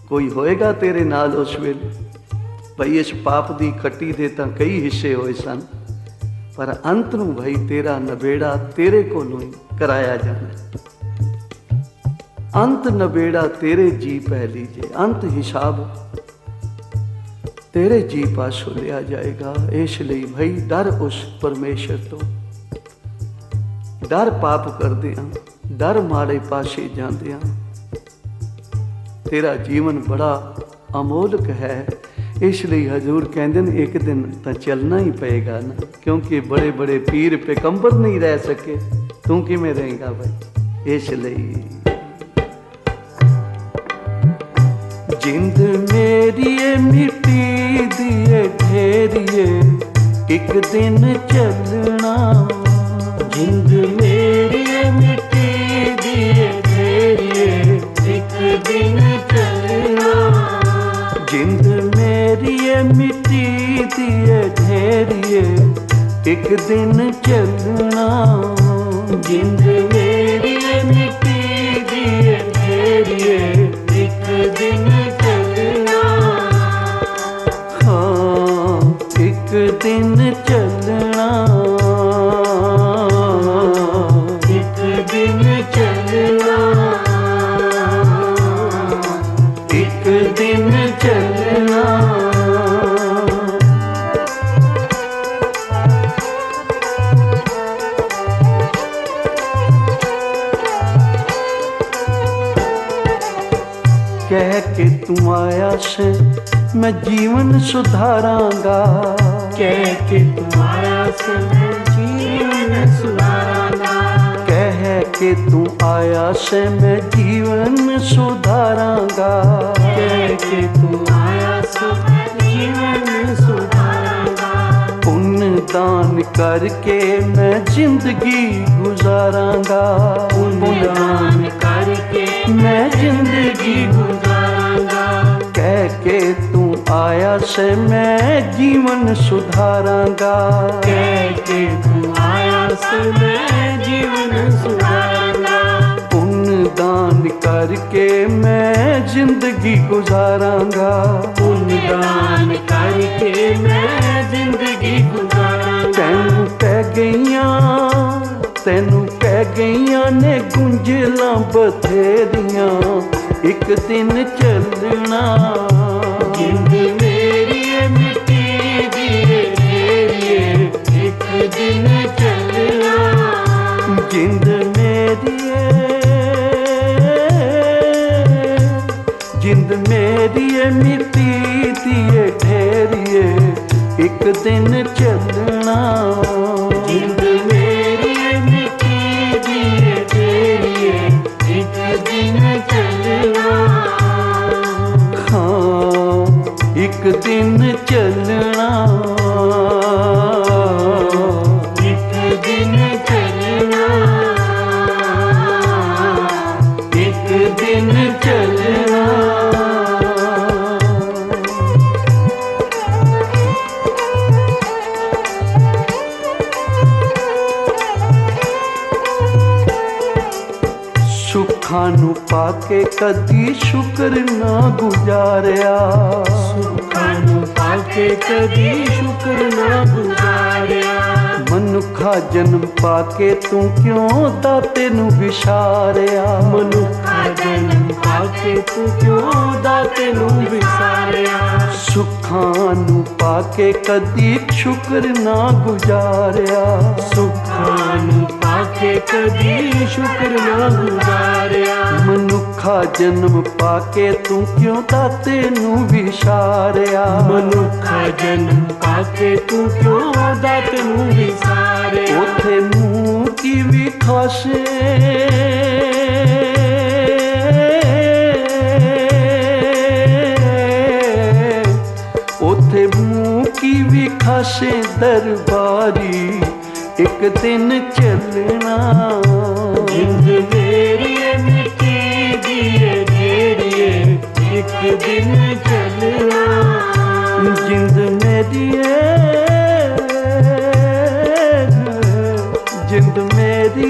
ਕੋਈ ਹੋਏਗਾ ਤੇਰੇ ਨਾਲ ਉਸ ਵੇਲੇ? ਭਈ ਇਸ ਪਾਪ ਦੀ ਖੱਟੀ ਦੇ ਤਾਂ ਕਈ ਹਿੱਸੇ ਹੋਏ ਸਨ, ਪਰ ਅੰਤ ਨੂੰ ਭਾਈ ਤੇਰਾ ਨਬੇੜਾ ਤੇਰੇ ਕੋਲੋਂ ਹੀ ਕਰਾਇਆ ਜਾਣਾ। ਅੰਤ ਨਬੇੜਾ ਤੇਰੇ ਜੀ ਪੈ ਲੀਜੇ, ਅੰਤ ਹਿਸਾਬ ਤੇਰੇ ਜੀ ਪਾਸੋਂ ਲਿਆ ਜਾਏਗਾ। ਇਸ ਲਈ ਭਾਈ ਡਰ ਉਸ ਪਰਮੇਸ਼ਰ ਤੋਂ, ਡਰ ਪਾਪ ਕਰਦੇ ਹਾਂ, ਡਰ ਮਾੜੇ ਪਾਸੇ ਜਾਂਦੇ ਹਾਂ। ਤੇਰਾ ਜੀਵਨ ਬੜਾ ਅਮੋਲਕ ਹੈ। ਇਸ ਲਈ ਹਜ਼ੂਰ ਕਹਿੰਦੇ ਨੇ, ਇੱਕ ਦਿਨ ਤਾਂ ਚੱਲਣਾ ਹੀ ਪਏਗਾ ਨਾ, ਕਿਉਂਕਿ ਬੜੇ ਬੜੇ ਪੀਰ ਪੈਗੰਬਰ ਨਹੀਂ ਰਹਿ ਸਕੇ, ਤੂੰ ਕਿਵੇਂ ਰਹੇਗਾ ਭਾਈ? ਇਸ ਲਈ ਜਿੰਦ ਮੇਰੀ ਮਿੱਟੀ ਦੀ ਇੱਕ ਦਿਨ ਚੱਲਣਾ। ਜਿੰਦ ਮੇਰੀ ਮਿੱਟੀ ਦੀ ਢੇਰੀਏ ਇੱਕ ਦਿਨ ਚੱਲਣਾ। ਜਿੰਦ ਮੇਰੀ ਏ ਮਿੱਟੀ ਦੀ ਏ ਢੇਰੀਏ ਇੱਕ ਦਿਨ ਚੱਲਣਾ। ਜਿੰਦ ਮੇਰੀ ਮਿੱਟੀ ਦੀ ਢੇਰੀਏ ਇੱਕ ਦਿਨ ਚੱਲਣਾ। ਹਾਂ ਇੱਕ ਦਿਨ ਚੱਲਣਾ। ਇੱਕ ਦਿਨ ਚੱਲਣਾ। ਇੱਕ ਦਿਨ ਚੱਲਣਾ। ਕਹਿ ਕੇ ਤੂੰ ਆਇਆ ਸੇ ਮੈਂ ਜੀਵਨ ਸੁਧਾਰਾਂਗਾ। ਕਹਿ ਕੇ ਤੂੰ ਆਇਆ ਸੇ ਮੈਂ ਜੀਵਨ ਸੁਧਾਰਾਂਗਾ। ਕਹਿ ਕੇ ਤੂੰ ਆਇਆ ਸੇ ਮੈਂ ਜੀਵਨ ਸੁਧਾਰਾਂਗਾ। ਕਹਿ ਕੇ ਤੂੰ ਆਇਆ ਸੇ ਮੈਂ ਜੀਵਨ ਸੁਧਾਰਾਂਗਾ। ਪੁੰਨ ਦਾਨ ਕਰਕੇ ਮੈਂ ਜ਼ਿੰਦਗੀ ਗੁਜ਼ਾਰਾਂਗਾ। ਪੁੰਨ ਦਾਨ ਕਰਕੇ ਮੈਂ ਜ਼ਿੰਦਗੀ ਗੁਜ਼ਾਰਾਂਗਾ। ਕਹਿ ਕੇ ਤੂੰ ਆਇਆ ਸੇ ਮੈਂ ਜੀਵਨ ਸੁਧਾਰਾਂਗਾ। ਕਹਿ ਕੇ ਤੂੰ ਆਇਆ ਸੇ ਮੈਂ ਜੀਵਨ ਸੁਧਾਰਾਂਗਾ। ਪੁੰਨ ਦਾਨ ਕਰਕੇ ਮੈਂ ਜ਼ਿੰਦਗੀ ਗੁਜ਼ਾਰਾਂਗਾ। ਪੁੰਨ ਦਾਨ ਕਰਕੇ ਮੈਂ ਜ਼ਿੰਦਗੀ ਗੁਜ਼ਾਰਾਂਗਾ। ਤੈਨੂੰ ਪੈ ਗਈਆਂ ਨੇ ਗੁੰਝਲਾਂ ਬਥੇਰੀਆਂ ਇੱਕ ਦਿਨ ਚੱਲਣਾ। ਜਿੰਦ ਮੇਰੀ ਮਿੱਟੀ ਦੀ ਢੇਰੀਏ ਇੱਕ ਦਿਨ ਚੱਲਣਾ। ਜਿੰਦ ਮੇਰੀ ਜਿੰਦ ਮੇਰੀ ਮਿੱਟੀ ਦੀ ਢੇਰੀਏ ਇੱਕ ਦਿਨ ਚੱਲਣਾ। ਜਿੰਦ ਮੇਰੀ ਮਿੱਟੀ ਦੀ ਢੇਰੀਏ ਇੱਕ ਦਿਨ ਚੱਲਣਾ। ਹਾਂ ਇੱਕ ਦਿਨ ਚੱਲਣਾ। ਇੱਕ ਦਿਨ ਚੱਲਣਾ। ਇੱਕ ਦਿਨ ਚੱਲਣਾ। ਸੁੱਖਾਂ ਨੂੰ ਪਾ ਕੇ ਕਦੀ ਸ਼ੁਕਰ ਨਾ ਗੁਜ਼ਾਰਿਆ। ਸੁੱਖਾਂ ਨੂੰ ਪਾ ਕੇ ਕਦੀ ਸ਼ੁਕਰ ਨਾ ਗੁਜ਼ਾਰਿਆ। ਮਨੁੱਖਾ ਜਨਮ ਪਾ ਕੇ ਤੂੰ ਕਿਉਂ ਦਾਤੇ ਨੂੰ ਵਿਸਾਰਿਆ। ਮਨੁੱਖਾ ਜਨਮ ਪਾ ਕੇ ਤੂੰ ਕਿਉਂ ਦਾਤੇ ਨੂੰ ਵਿਸਾਰਿਆ। ਸੁੱਖਾਂ ਨੂੰ ਪਾ ਕੇ ਕਦੀ ਸ਼ੁਕਰ ਨਾ ਗੁਜ਼ਾਰਿਆ। ਸੁੱਖਾਂ ਨੂੰ ਪਾ ਕੇ ਕਦੀ ਸ਼ੁਕਰ ਨਾ ਗੁਜ਼ਾਰਿਆ। ਮਨੁੱਖਾ ਜਨਮ ਪਾ ਕੇ ਤੂੰ ਕਿਉਂ ਦਾਤੇ ਨੂੰ ਵਿਸਾਰਿਆ। ਮਨੁੱਖਾ ਜਨਮ ਪਾ ਕੇ ਤੂੰ ਕਿਉਂ ਦਾਤੇ ਨੂੰ ਵਿਸਾਰਿਆ। ਉਥੇ ਮੂੰਹ ਕੀ ਵਿਖਾਸੇ ਉਥੇ ਮੂੰਹ ਕੀ ਵਿਖਾਸੇ ਦਰਬਾਰੀ ਇੱਕ ਦਿਨ ਚੱਲਣਾ। ਜਿੰਦ ਮੇਰੀ ਮਿੱਟੀ ਦੀ ਢੇਰੀਏ ਇੱਕ ਦਿਨ ਚੱਲਣਾ। ਜਿੰਦ ਮੇਰੀ ਜਿੰਦ ਮੇਰੀ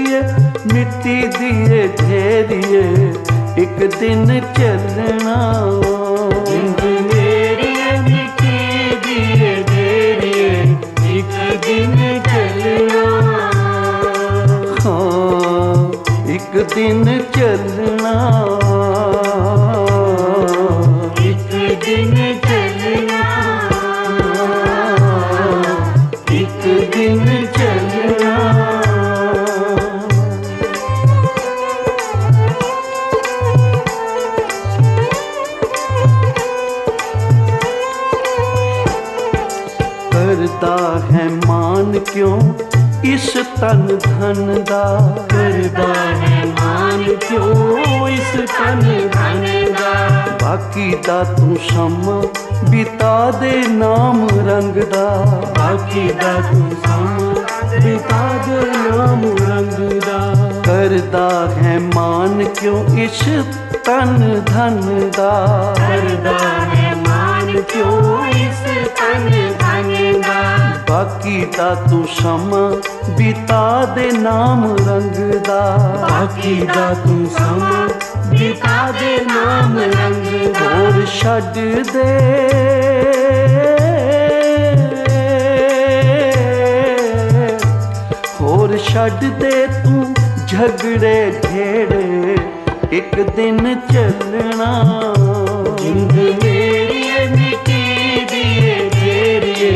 ਮਿੱਟੀ ਦੀ ਢੇਰੀਏ ਇੱਕ ਦਿਨ ਚੱਲਣਾ। ਜਿੰਦ ਮੇਰੀ ਮਿੱਟੀ ਦੀ ਢੇਰੀਏ ਇੱਕ ਦਿਨ ਚੱਲਣਾ। ਹਾਂ ਇੱਕ ਦਿਨ ਚੱਲਣਾ। ਇੱਕ ਦਿਨ ਚੱਲਣਾ। ਇੱਕ ਦਿਨ ਚੱਲਣਾ। ਕਰਦਾ ਹੈ ਮਾਨ ਕਿਉਂ इस तन धन दा। करदा है मान क्यों इस तन धन दा। बाकी दा तू समा बिता दे नाम रंग दा। बाकी दा तू समा बिता दे नाम रंग दा। करदा है मान क्यों इस तन धन दा। करदा है मान क्यों इस तन धन दा। बाकी दा तू समा बिता दे नाम रंग दा। बाकी दा तू समा बिता दे नाम रंग दा। होर छड्ड दे होर छड्ड दे तू झगड़े घेड़े एक दिन चलना। जिंद मेरी मिट्टी दिए तेरिए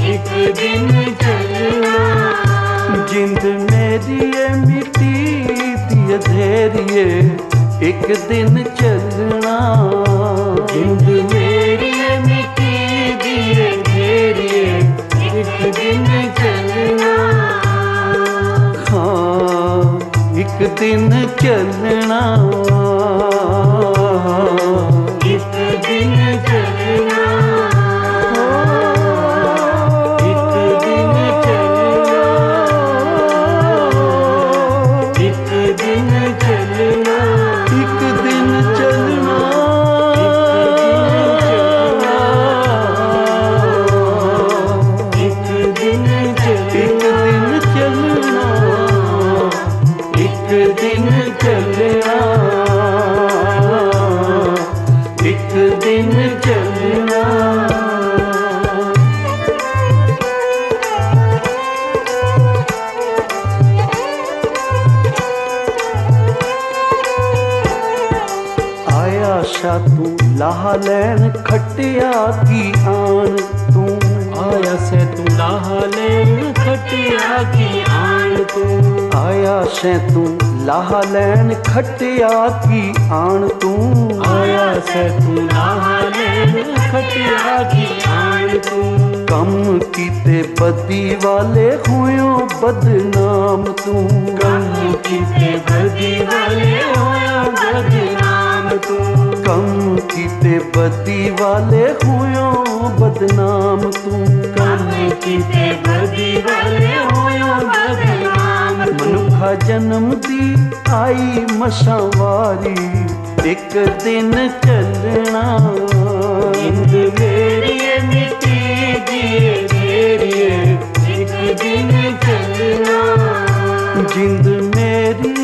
एक दिन चलना। जिंद मेरी मिट्टी दिए धेरिए एक दिन चलना। जिंद मेरी मिट्टी दिए तेरिए एक दिन चलना। हाँ एक दिन चलना। एक दिन चलना। एक दिन चलना। एक दिन चलना। एक दिन चलना। एक दिन चलना। एक दिन चलना। एक दिन चलना। आया शा तू लाह लैन खटिया की आन तू। आया से तू लाह लैन खटिया की आन तू। आया से तू लाह लैन खटिया की आन तू। आया से तू लाह लैन खटिया की आन तू। कम कीते बदी वाले होयो बदनाम तू। कम कीते बदी वाले होया बदनाम तू। कम कीते बदी वाले होयो बदनाम तू। कम कीते बदी वाले होया बदनाम तू। मनुखा जन्म दी आई मसावारी एक दिन चलना। जिंद मेरी मिट्टी दिए तेरिए एक दिन चलना। जिंद मेरी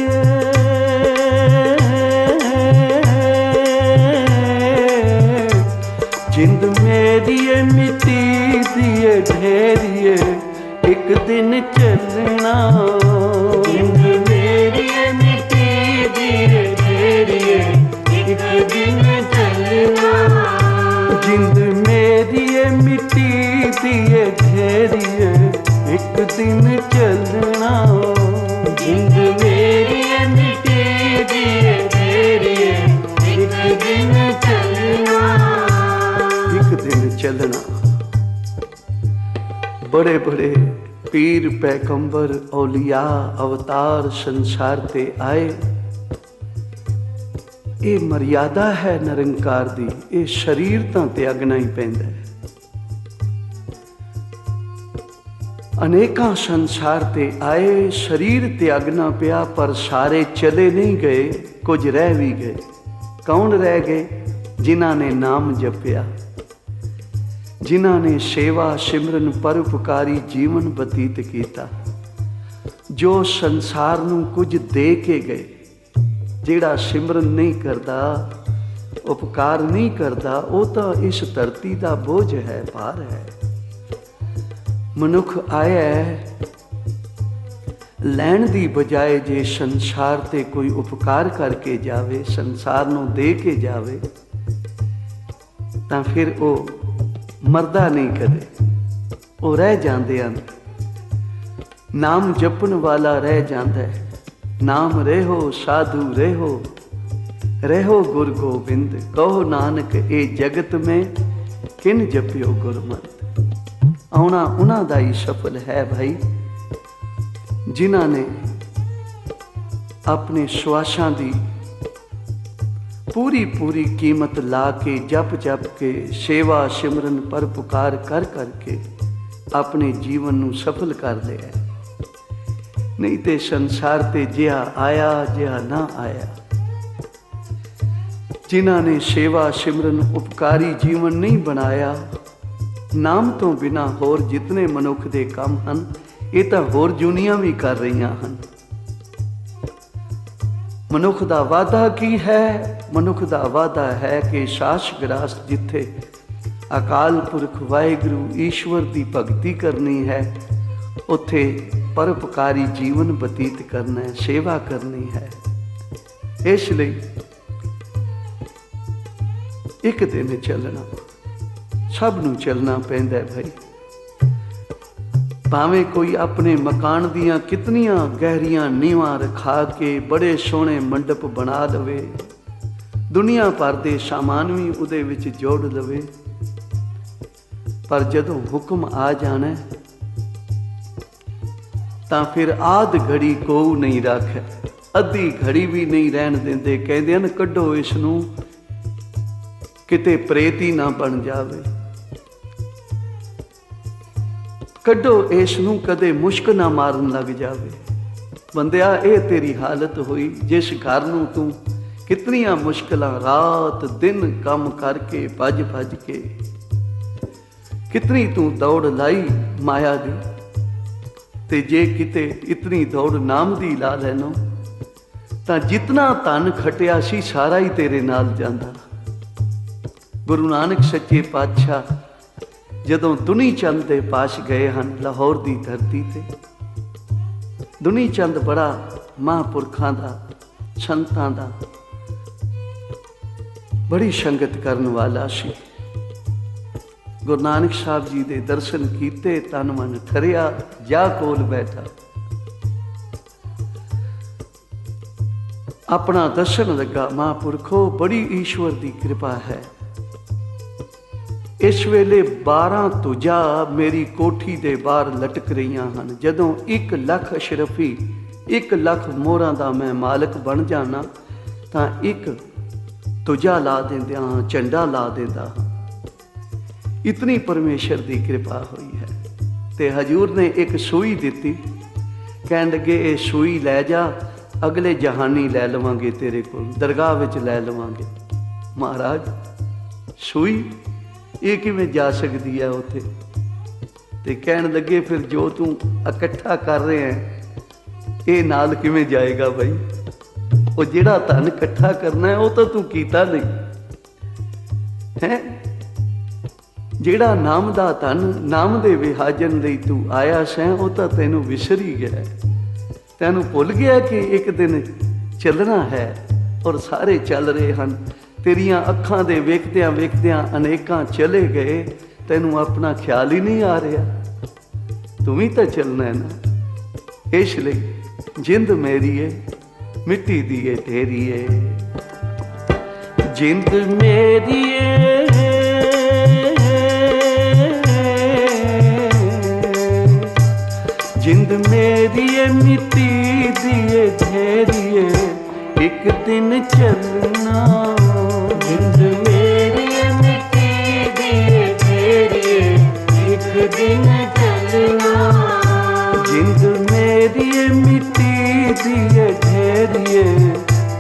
जिंद मेरी मिट्टी दिए ढेरिए एक दिन चलना। जिंद मेरी मिट्टी दिए तेरिए एक दिन चलना। जिंद मेरी मिट्टी दिए ढेरिए एक दिन चलना। जिंद मेरी मिट्टी दिए तेरिए एक दिन चलना। एक दिन चलना। बड़े बड़े पीर पैगंबर औलिया अवतार संसार ते आए। ये मर्यादा है निरंकार दी। ये शरीर तां त्यागना ही पैंदा है। अनेकां संसार ते आए शरीर त्यागना पिया पर सारे चले नहीं गए, कुछ रह भी गए। कौन रह गए? जिन्हां ने नाम जपिया, जिन्हां ने सेवा सिमरन परोपकारी जीवन बतीत किया, जो संसार नूं कुछ दे के गए। जिहड़ा सिमरन नहीं करता, उपकार नहीं करता, वो तो इस धरती का बोझ है, भार है। मनुख आया लैण दी बजाए जे संसार ते कोई उपकार करके जावे, संसार नूं दे के जावे, तां फिर वो मरदा नहीं कदे, वो रह जाते हैं। नाम जपन वाला रह जाता है। नाम रेहो साधु रेहो, रेहो गुर गोबिंद। कहो नानक ए जगत में किन जपियो गुरमत। आउणा उन्हां दा ही सफल है भाई। ਜਿਨ੍ਹਾਂ ਨੇ ਆਪਣੇ ਸਵਾਸਾਂ ਦੀ ਪੂਰੀ ਪੂਰੀ ਕੀਮਤ ਲਾ ਕੇ ਜਪ ਜਪ ਕੇ ਸੇਵਾ ਸਿਮਰਨ ਪਰਉਪਕਾਰ ਕਰ ਕਰਕੇ ਆਪਣੇ ਜੀਵਨ ਨੂੰ ਸਫਲ ਕਰ ਲਿਆ। ਨਹੀਂ ਤੇ ਸੰਸਾਰ ਤੇ ਜਿਹਾ ਆਇਆ ਜਿਹਾ ਨਾ ਆਇਆ। ਜਿਨ੍ਹਾਂ ਨੇ ਸੇਵਾ ਸਿਮਰਨ ਉਪਕਾਰੀ ਜੀਵਨ ਨਹੀਂ ਬਣਾਇਆ, ਨਾਮ ਤੋਂ ਬਿਨਾਂ ਹੋਰ ਜਿਤਨੇ ਮਨੁੱਖ ਦੇ ਕੰਮ ਹਨ ਇਹ ਤਾਂ ਹੋਰ ਜੁਨੀਆਂ ਵੀ ਕਰ ਰਹੀਆਂ ਹਨ। ਮਨੁੱਖ ਦਾ ਵਾਅਦਾ ਕੀ ਹੈ? ਮਨੁੱਖ ਦਾ ਵਾਅਦਾ ਹੈ ਕਿ ਸਾਸ ਗਰਾਸ ਜਿੱਥੇ ਅਕਾਲ ਪੁਰਖ ਵਾਹਿਗੁਰੂ ਈਸ਼ਵਰ ਦੀ ਭਗਤੀ ਕਰਨੀ ਹੈ, ਉੱਥੇ ਪਰਉਪਕਾਰੀ ਜੀਵਨ ਬਤੀਤ ਕਰਨਾ ਹੈ, ਸੇਵਾ ਕਰਨੀ ਹੈ। ਇਸ ਲਈ ਇੱਕ ਦਿਨ ਚੱਲਣਾ, ਸਭ ਨੂੰ ਚੱਲਣਾ ਪੈਂਦਾ ਹੈ ਭਾਈ। ਭਾਵੇਂ ਕੋਈ ਆਪਣੇ ਮਕਾਨ ਦੀਆਂ ਕਿਤਨੀਆਂ ਗਹਿਰੀਆਂ ਨੀਵਾਂ ਰਖਾ ਕੇ ਬੜੇ ਸੋਹਣੇ ਮੰਡਪ ਬਣਾ ਲਵੇ, ਦੁਨੀਆ ਭਰ ਦੇ ਸਾਮਾਨ ਵੀ ਉਹਦੇ ਵਿੱਚ ਜੋੜ ਲਵੇ, ਪਰ ਜਦੋਂ ਹੁਕਮ ਆ ਜਾਣਾ ਤਾਂ ਫਿਰ ਆਧ ਘੜੀ ਕੋਈ ਨਹੀਂ ਰੱਖੇ, ਅੱਧੀ ਘੜੀ ਵੀ ਨਹੀਂ ਰਹਿਣ ਦਿੰਦੇ। ਕਹਿੰਦੇ ਹਨ ਕੱਢੋ ਇਸ ਨੂੰ, ਕਿਤੇ ਪ੍ਰੇਤ ਹੀ ਨਾ ਬਣ ਜਾਵੇ, ਕੱਢੋ ਇਸ ਨੂੰ, ਕਦੇ ਮੁਸ਼ਕ ਨਾ ਮਾਰਨ ਲੱਗ ਜਾਵੇ। ਬੰਦਿਆ, ਇਹ ਤੇਰੀ ਹਾਲਤ ਹੋਈ ਜਿਸ ਘਰ ਨੂੰ ਤੂੰ ਕਿਤਨੀਆਂ ਮੁਸ਼ਕਲਾਂ ਰਾਤ ਦਿਨ ਕੰਮ ਕਰਕੇ ਭੱਜ ਭੱਜ ਕੇ ਕਿਤਨੀ ਤੂੰ ਦੌੜ ਲਾਈ ਮਾਇਆ ਦੀ, ਤੇ ਜੇ ਕਿਤੇ ਇਤਨੀ ਦੌੜ ਨਾਮ ਦੀ ਲਾ ਲੈਨੋ ਤਾਂ ਜਿਤਨਾ ਧਨ ਖਟਿਆ ਸੀ ਸਾਰਾ ਹੀ ਤੇਰੇ ਨਾਲ ਜਾਂਦਾ। ਗੁਰੂ ਨਾਨਕ ਸੱਚੇ ਪਾਤਸ਼ਾਹ ਜਦੋਂ ਦੁਨੀ ਚੰਦ ਦੇ ਪਾਸ ਗਏ ਹਨ ਲਾਹੌਰ ਦੀ ਧਰਤੀ ਤੇ, ਦੁਨੀ ਚੰਦ ਬੜਾ ਮਹਾਂਪੁਰਖਾਂ ਦਾ, ਸੰਤਾਂ ਦਾ ਬੜੀ ਸੰਗਤ ਕਰਨ ਵਾਲਾ ਸੀ। ਗੁਰੂ ਨਾਨਕ ਸਾਹਿਬ ਜੀ ਦੇ ਦਰਸ਼ਨ ਕੀਤੇ, ਤਨ ਮਨ ਠਰਿਆ, ਜਾ ਕੋਲ ਬੈਠਾ, ਆਪਣਾ ਦਰਸ਼ਨ ਲੱਗਾ। ਮਹਾਂਪੁਰਖੋ, ਬੜੀ ਈਸ਼ਵਰ ਦੀ ਕਿਰਪਾ ਹੈ। ਇਸ ਵੇਲੇ 12 ਧੁਜਾ ਮੇਰੀ ਕੋਠੀ ਦੇ ਬਾਹਰ ਲਟਕ ਰਹੀਆਂ ਹਨ। ਜਦੋਂ 1 ਲੱਖ ਅਸ਼ਰਫੀ, 1 ਲੱਖ ਮੋਹਰਾਂ ਦਾ ਮੈਂ ਮਾਲਕ ਬਣ ਜਾਣਾ ਤਾਂ 1 ਧੁਜਾ ਲਾ ਦਿੰਦਾ ਹਾਂ, ਝੰਡਾ ਲਾ ਦਿੰਦਾ ਹਾਂ। ਇਤਨੀ ਪਰਮੇਸ਼ਰ ਦੀ ਕਿਰਪਾ ਹੋਈ ਹੈ। ਤੇ ਹਜੂਰ ਨੇ ਇੱਕ ਸੂਈ ਦਿੱਤੀ, ਕਹਿਣ ਲੱਗੇ ਇਹ ਸੂਈ ਲੈ ਜਾ, ਅਗਲੇ ਜਹਾਨੀ ਲੈ ਲਵਾਂਗੇ, ਤੇਰੇ ਕੋਲ ਦਰਗਾਹ ਵਿੱਚ ਲੈ ਲਵਾਂਗੇ। ਮਹਾਰਾਜ, ਸੂਈ ਇਹ ਕਿਵੇਂ ਜਾ ਸਕਦੀ ਹੈ ਉੱਥੇ? ਤੇ ਕਹਿਣ ਲੱਗੇ ਫਿਰ ਜੋ ਤੂੰ ਇਕੱਠਾ ਕਰ ਰਿਹਾ ਹੈ ਇਹ ਨਾਲ ਕਿਵੇਂ ਜਾਏਗਾ ਭਾਈ? ਉਹ ਜਿਹੜਾ ਧਨ ਇਕੱਠਾ ਕਰਨਾ ਹੈ ਉਹ ਤਾਂ ਤੂੰ ਕੀਤਾ ਨਹੀਂ ਹੈ। ਜਿਹੜਾ ਨਾਮ ਦਾ ਧਨ, ਨਾਮ ਦੇ ਵਿਹਾਜਨ ਲਈ ਤੂੰ ਆਇਆ ਸੈਂ, ਉਹ ਤਾਂ ਤੈਨੂੰ ਵਿਸਰ ਹੀ ਗਿਆ। ਤੈਨੂੰ ਭੁੱਲ ਗਿਆ ਕਿ ਇੱਕ ਦਿਨ ਚੱਲਣਾ ਹੈ ਔਰ ਸਾਰੇ ਚੱਲ ਰਹੇ ਹਨ। ਤੇਰੀਆਂ ਅੱਖਾਂ ਦੇ ਵੇਖਦਿਆਂ ਵੇਖਦਿਆਂ ਅਨੇਕਾਂ ਚਲੇ ਗਏ, ਤੈਨੂੰ ਆਪਣਾ ਖਿਆਲ ਹੀ ਨਹੀਂ ਆ ਰਿਹਾ। ਤੂੰ ਵੀ ਤਾਂ ਚੱਲਣਾ ਹੈ ਨਾ। ਇਸ ਲਈ ਜਿੰਦ ਮੇਰੀ ਏ ਮਿੱਟੀ ਦੀ ਏ ਤੇਰੀ ਏ, ਜਿੰਦ ਮੇਰੀ ਏ ਜਿੰਦ ਮੇਰੀ ਏ ਮਿੱਟੀ ਦੀ ਏ ਤੇਰੀ ਏ, ਇੱਕ ਦਿਨ ਚੱਲਣਾ। जिंद मेरी मिट्टी दी तेरी, एक दिन चलना। जिंद मेरी मिट्टी दी ढेरिए,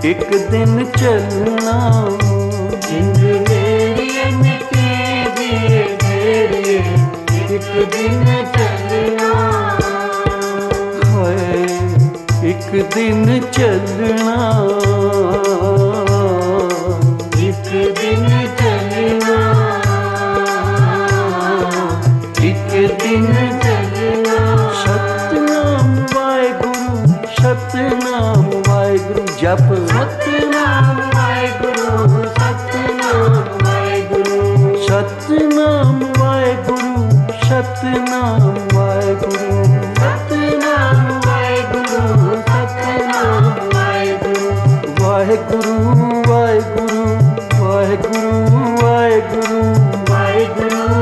एक दिन चलना। जिंद मेरी मिट्टी दी तेरी, एक दिन चलना। हाय एक दिन चलना, एक दिन चलना, एक दिन चलना। सतनाम वाहेगुरु, सतनाम वाहेगुरु जप। सतनाम वाहेगुरु, सतनाम वाहेगुरु, सतनाम वाहेगुरु, सतनाम वाहेगुरु, सतनाम वाहेगुरु, सतनाम वाहेगुरु। वाहेगुरु वाहेगुरु वाहेगुरु वाहेगुरु वाहेगुरु, वाहेगुरु,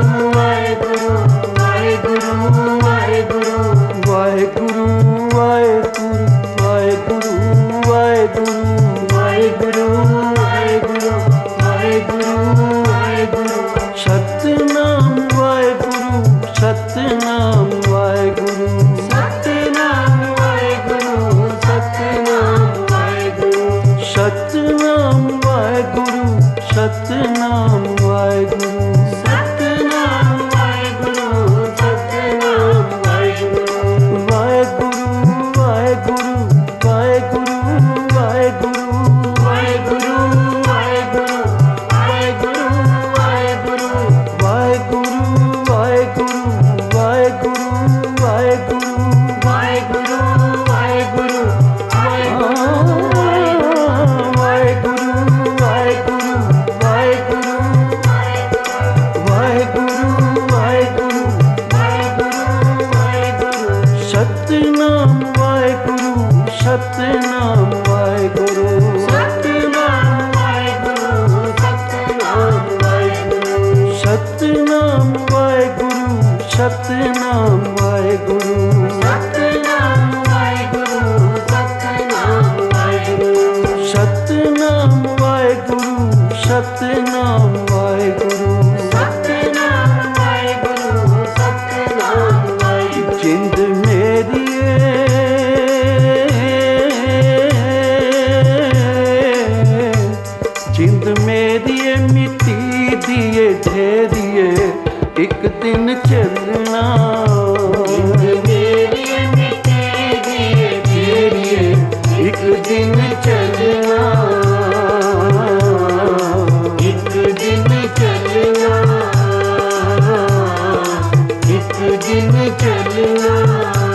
वाहेगुरु, वाहेगुरु, वाहेगुरु वाहेगुरु ਸਤਨਾਮ ਵਾਹਿਗੁਰੂ ਸਤਨਾਮ ਵਾਹਿਗੁਰੂ ਸਤਨਾਮ ਵਾਹਿਗੁਰੂ ਸਤਨਾਮ ਵਾਹਿਗੁਰੂ ਸਤਨਾਮ ਵਾਹਿਗੁਰੂ ਸਤਨਾਮ ਵਾਹਿਗੁਰੂ ਸਤਨਾਮ ਵਾਹਿਗੁਰੂ ਜਿੰਦ ਮੇਰੀ ਜਿੰਦ ਮੇਰੀ ਮਿੱਟੀ ਦੀਏ ਢੇਰੀਏ ਇੱਕ ਦਿਨ ਚੱਲਣਾ ਮੇਰੀ ਮਿੱਟੀ ਦੀ ਢੇਰੀਏ ਇੱਕ ਦਿਨ ਚੱਲਣਾ ਇੱਕ ਦਿਨ ਚੱਲਣਾ ਇੱਕ ਦਿਨ ਚੱਲਣਾ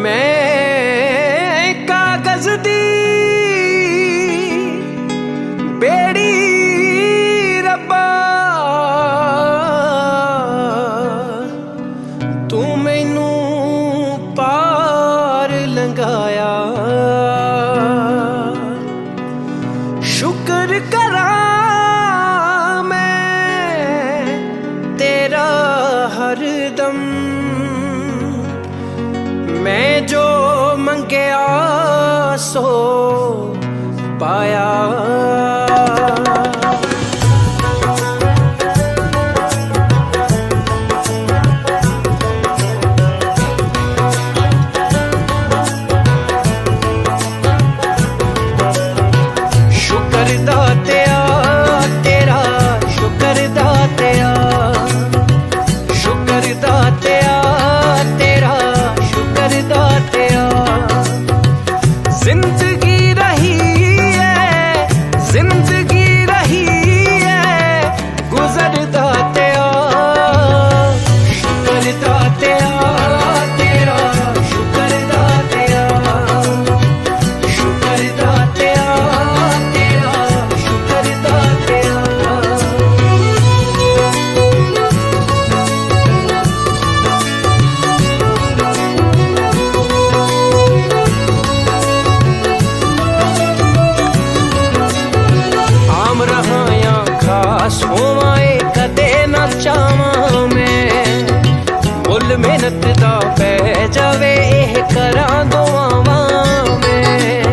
ਮੈਂ ਕਾਗਜ਼ ਦੀ ਬੇੜੀ ਰੱਬਾ ਤੂੰ ਮੈਨੂੰ ਪਾਰ ਲੰਘਾਇਆ ਸ਼ੁਕਰ ਕਰਾਂ ਮੈਂ ਤੇਰਾ ਹਰਦਮ ਮੈਂ ਜੋ ਮੰਗਿਆ ਸੋ ਪਾਇਆ ਸ਼ੁਕਰ ਦਾਤਿਆ ਤੇਰਾ ਸ਼ੁਕਰ ਦਾਤਿਆ ਸ਼ੁਕਰ ਦਾਤਿਆ ਤੇਰਾ ਸ਼ੁਕਰ ਦਾਤਿਆ ਜ਼ਿੰਦਗੀ ਰਹੀ ਹੈ ਜ਼ਿੰਦਗੀ ਰਹੀ ਹੈ ਗੁਜ਼ਰਦਾ ਤੇਰਾ ਸ਼ੁਕਰ ਦਾਤਿਆ ਤੇਰਾ ਸ਼ੁਕਰ ਦਾਤਿਆ ਸ਼ੁਕਰ ਦਾਤਿਆ ਤੇਰਾ ਸ਼ੁਕਰ ਦਾਤਿਆ ਆਮ ਰਹਾਇਆ ਖਾਸ ਹੋਵਾਂ ਕਦੇ ਨਾ ਚਾਵਾਂ ਮੈਂ ਮੁੱਲ ਮਿਹਨਤ ਦਾ ਪੈ ਜਾਵੇ ਇਹ ਕਰਾਂ ਦੁਆਵਾਂ ਮੈਂ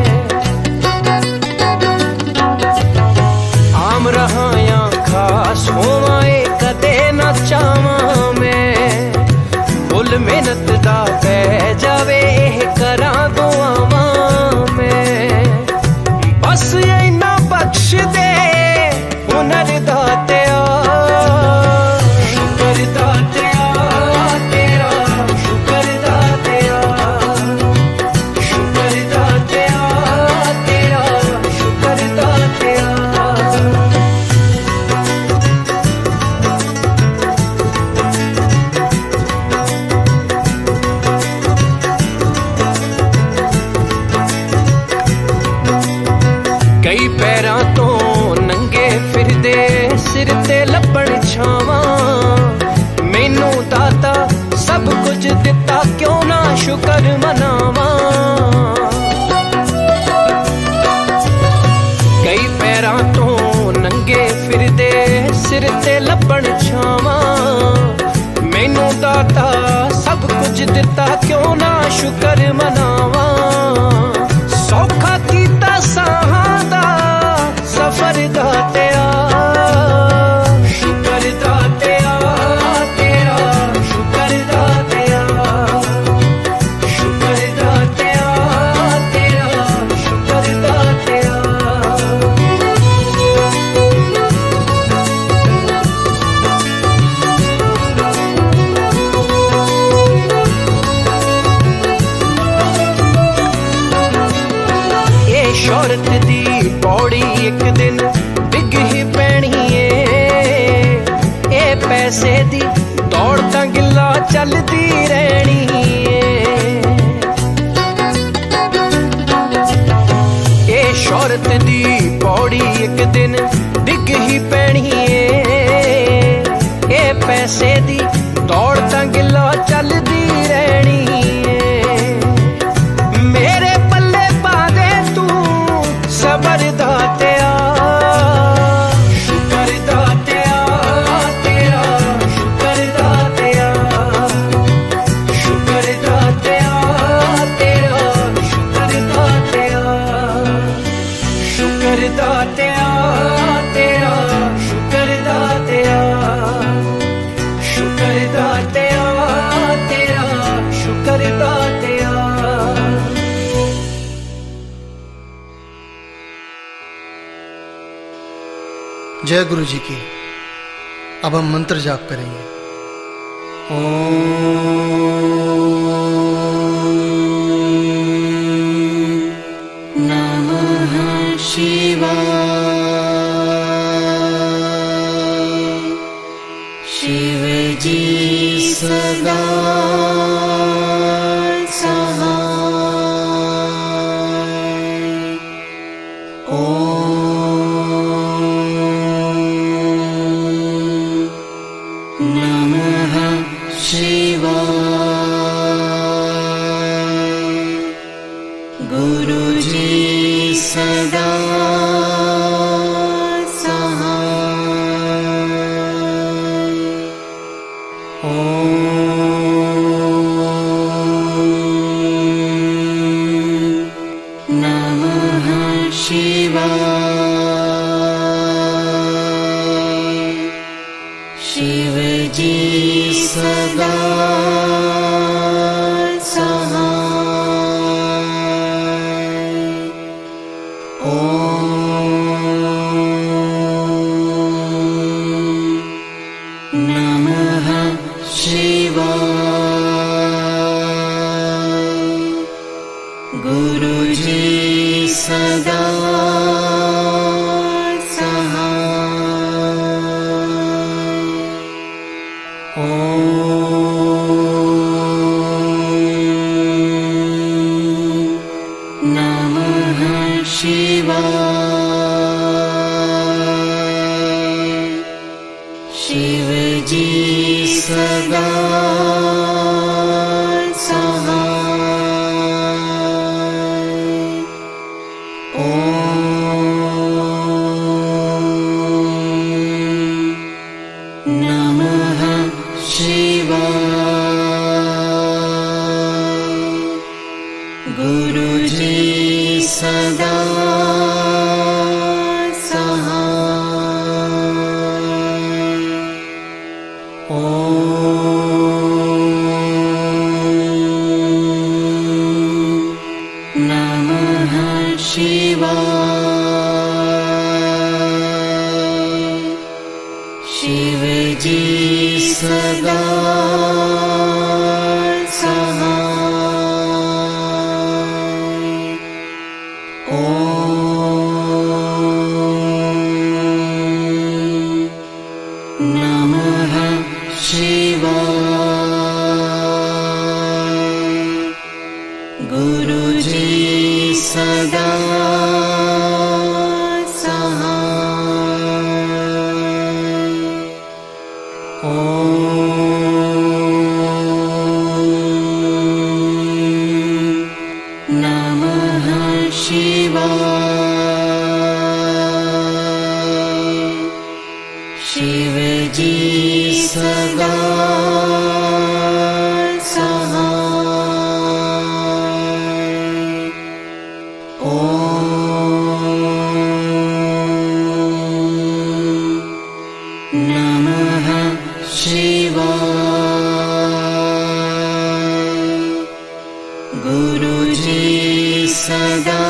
ਆਮ ਰਹਾਇਆ ਖਾਸ ਹੋਵਾਂ ਕਦੇ ਨਾ ਚਾਵਾਂ ਮੈਂ ਮੁੱਲ ਮਿਹਨਤ ਦਾ ਪੈ ਜਾਵੇ ਇਹ ਕਰਾਂ ਦੁਆਵਾਂ ਮੈਂ ਬਸ ਇੰਨਾ ਬਖਸ਼ ਦੇ ਹੁਨਰ ਦਾਤਿਆ ਸ਼ੁਕਰ ਦਾਤਿਆ ਤੇਰਾ ਸ਼ੁਕਰ ਦਾਤਿਆ ਸ਼ੁਕਰ ਦਾਤਿਆ ਤੇਰਾ ਸ਼ੁਕਰ ਦਾਤਿਆ ਕਈ ਪੈਰਾਂ ਤੋਂ ਨੰਗੇ ਫਿਰਦੇ ਸਿਰ ਤੇ ਲੱਭਣ ਛਾਵਾਂ ਮੈਨੂੰ ਦਾਤਾ ਸਭ ਕੁਝ ਦਿੱਤਾ ਕਿਉਂ ਨਾ ਸ਼ੁਕਰ ਮਨਾਵਾਂ ਕਈ ਪੈਰਾਂ ਤੋਂ ਨੰਗੇ ਫਿਰਦੇ ਸਿਰ ਤੇ ਲੱਭਣ ਛਾਵਾਂ ਮੈਨੂੰ ਦਾਤਾ ਸਭ ਕੁਝ ਦਿੱਤਾ ਕਿਉਂ ਨਾ ਸ਼ੁਕਰ ਮਨਾਵਾਂ ਸੌਖਾ ਕੀਤਾ ਸਾਹਾਂ ਦਾ ਸਫਰ ਦਾਤਿਆ ਸ਼ੁਕਰ ਦਾਤਿਆ ਤੇਰਾ ਸ਼ੁਕਰ ਦਾਤਿਆ ਸ਼ੁਕਰ ਦਾਤਿਆ ਤੇਰਾ ਸ਼ੁਕਰ ਦਾਤਿਆ शोहरत दी पौड़ी एक दिन डिग ही पैनी ए पैसे दी दौड़ तां गिला चलदी रहनी ए शोहरत दी पौड़ी एक दिन डिग ही पैनी ए पैसे दी दौड़ तां गिला चलदी रहनी मेरे पल्ले पा दे तू सबर दातिया शुकर दातिया तेरा शुकर दातिया शुकर दातिया तेरा शुकर दातिया शुकर दातिया तेरा शुकर दातिया शुकर दातिया तेरा शुकर दातिया। जय गुरु जी की। अब हम मंत्र जाप करेंगे। ओम नमः शिवाय। शिव जी सदा सहाय। नमः शिवाय। गुरु जी सदा सहाय। नमः शिवाय। शिव जी सदा सहाय। नमः शिवाय। गुरु जी सदा नमः शिवाय। शिव जी सदा नमः शिवाय। गुरु जी सदा नमः शिवाय। शिव जी सदा नमः शिवाय। गुरु जी सदा नमः शिवाय। शिव जी सदा नमः शिवाय। गुरु जी सदा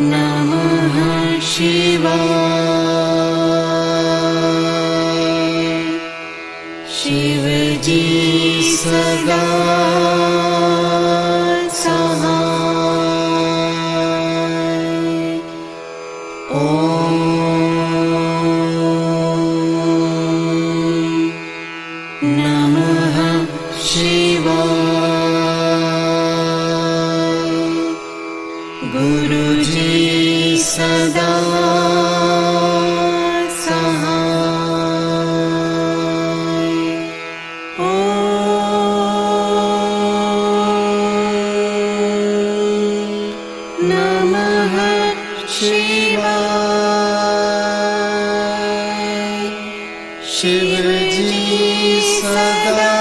नमः शिवाय। जी सदा सहाय। ओम नमः शिवाय। गुरु जी सदा शिव जी सदा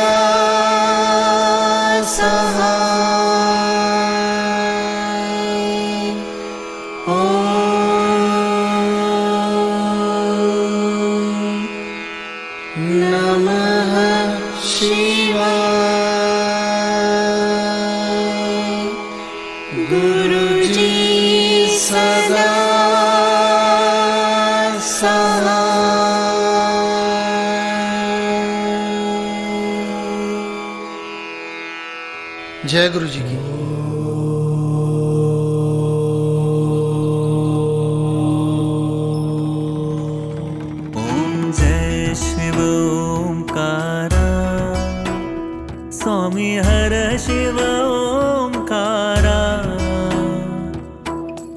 सहाय। ओम नमः शिवाय। गुरु जी सदा जय गुरु जी की। ओम जय शिव ओंकारा, स्वामी हर शिव ओंकारा।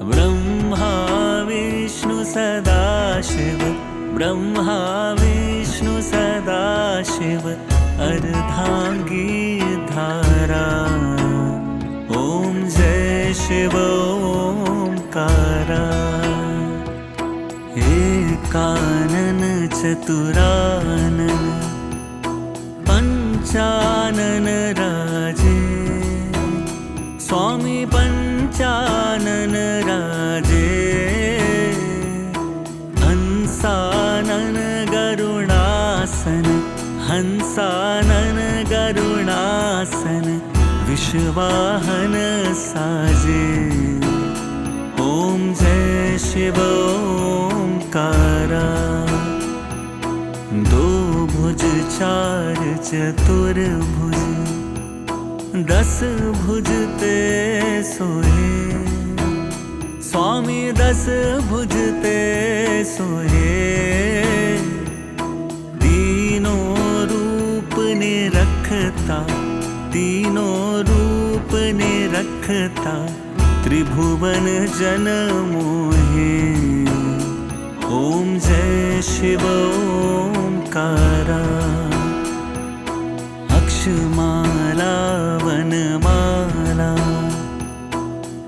ब्रह्मा विष्णु सदा शिव, ब्रह्मा विष्णु सदा शिव, अर्धांगी धारा। ओम जय शिव ओंकारा। एकानन चतुरानन पंचानन राजे, स्वामी पंचानन राजे। हंसानन गरुणासन, हंसानन गरुणासन, विश्वाहन साजे। ओम जय शिव ओंकारा। दो भुज चार चतुर्भुज, 10 भुज ते सोहे, स्वामी 10 भुज ते सोहे। तीनों रूप ने रखता, तीनों रूप ने रखता, त्रिभुवन जन मोहे। ओम जय शिव ओंकारा। अक्षमाला वनमाला,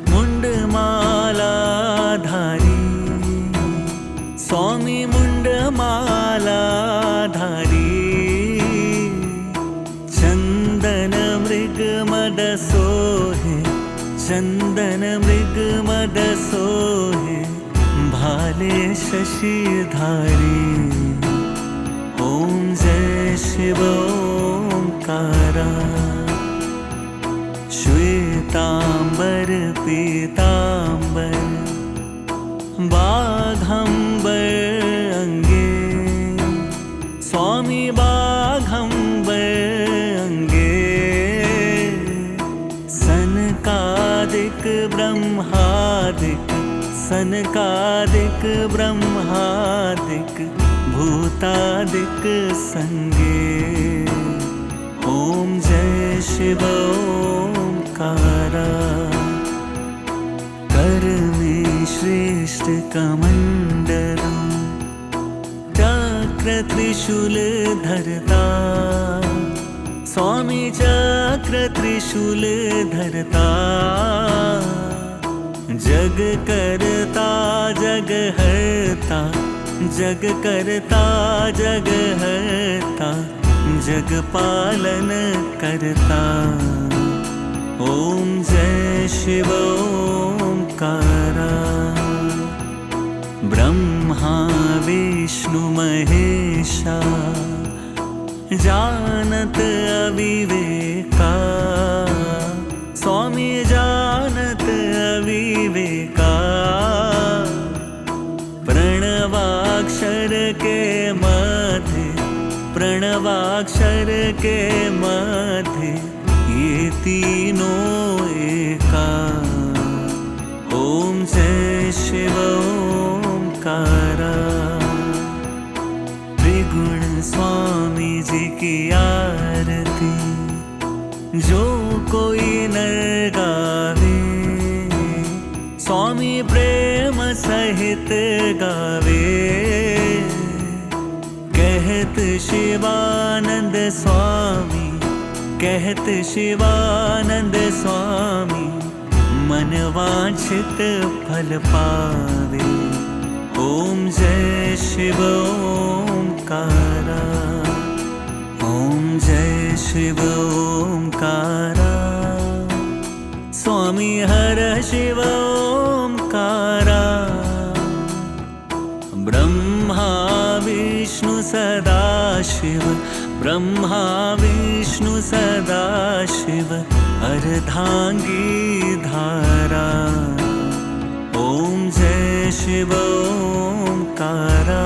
मुंडमाला धारी, स्वामी मुंडमाला धारी। चंदन मृग मद सोहे, चंदन मृग मद सोहे, भाले शशिधारी। ओम जय शिव ओंकारा। श्वेतांबर पीतांबर, बाघंबर अंगे, स्वामी बाघंबर अंगे। सनकादिक ब्रह्मादिक, सनकादिक ब्रह्मादिक, भूतादिक संगे। ओम जय शिव ओंकारा। कर में श्रेष्ठ कमंडल, चक्र त्रिशूल धरता, स्वामी चक्र त्रिशूल धरता। जग करता जग हरता, जग करता जग हरता, जग पालन करता। ओम जय शिव ओंकारा। ब्रह्मा विष्णु महेशा, जानत अविवेका, स्वामी जानत अविवेका। प्रणवाक्षर के मध्य, प्रणवाक्षर के मध्य ये तीनों एकार। ओम जय शिव ओमकारा। त्रिगुण स्वामी जी की आरती जो कोई नर गावे, स्वामी प्रेम सहित गावे। कहत शिवानंद स्वामी, कहत शिवानंद स्वामी, मन वांछित फल पावे। ओम जय शिव ओमकारा। ओम जय शिव ओमकारा। स्वामी हर शिव ओमकारा। ब्रह्मा विष्णु सदा शिव, ब्रह्मा विष्णु सदा शिव, अर्धांगी धारा। ओम जय शिव ओमकारा।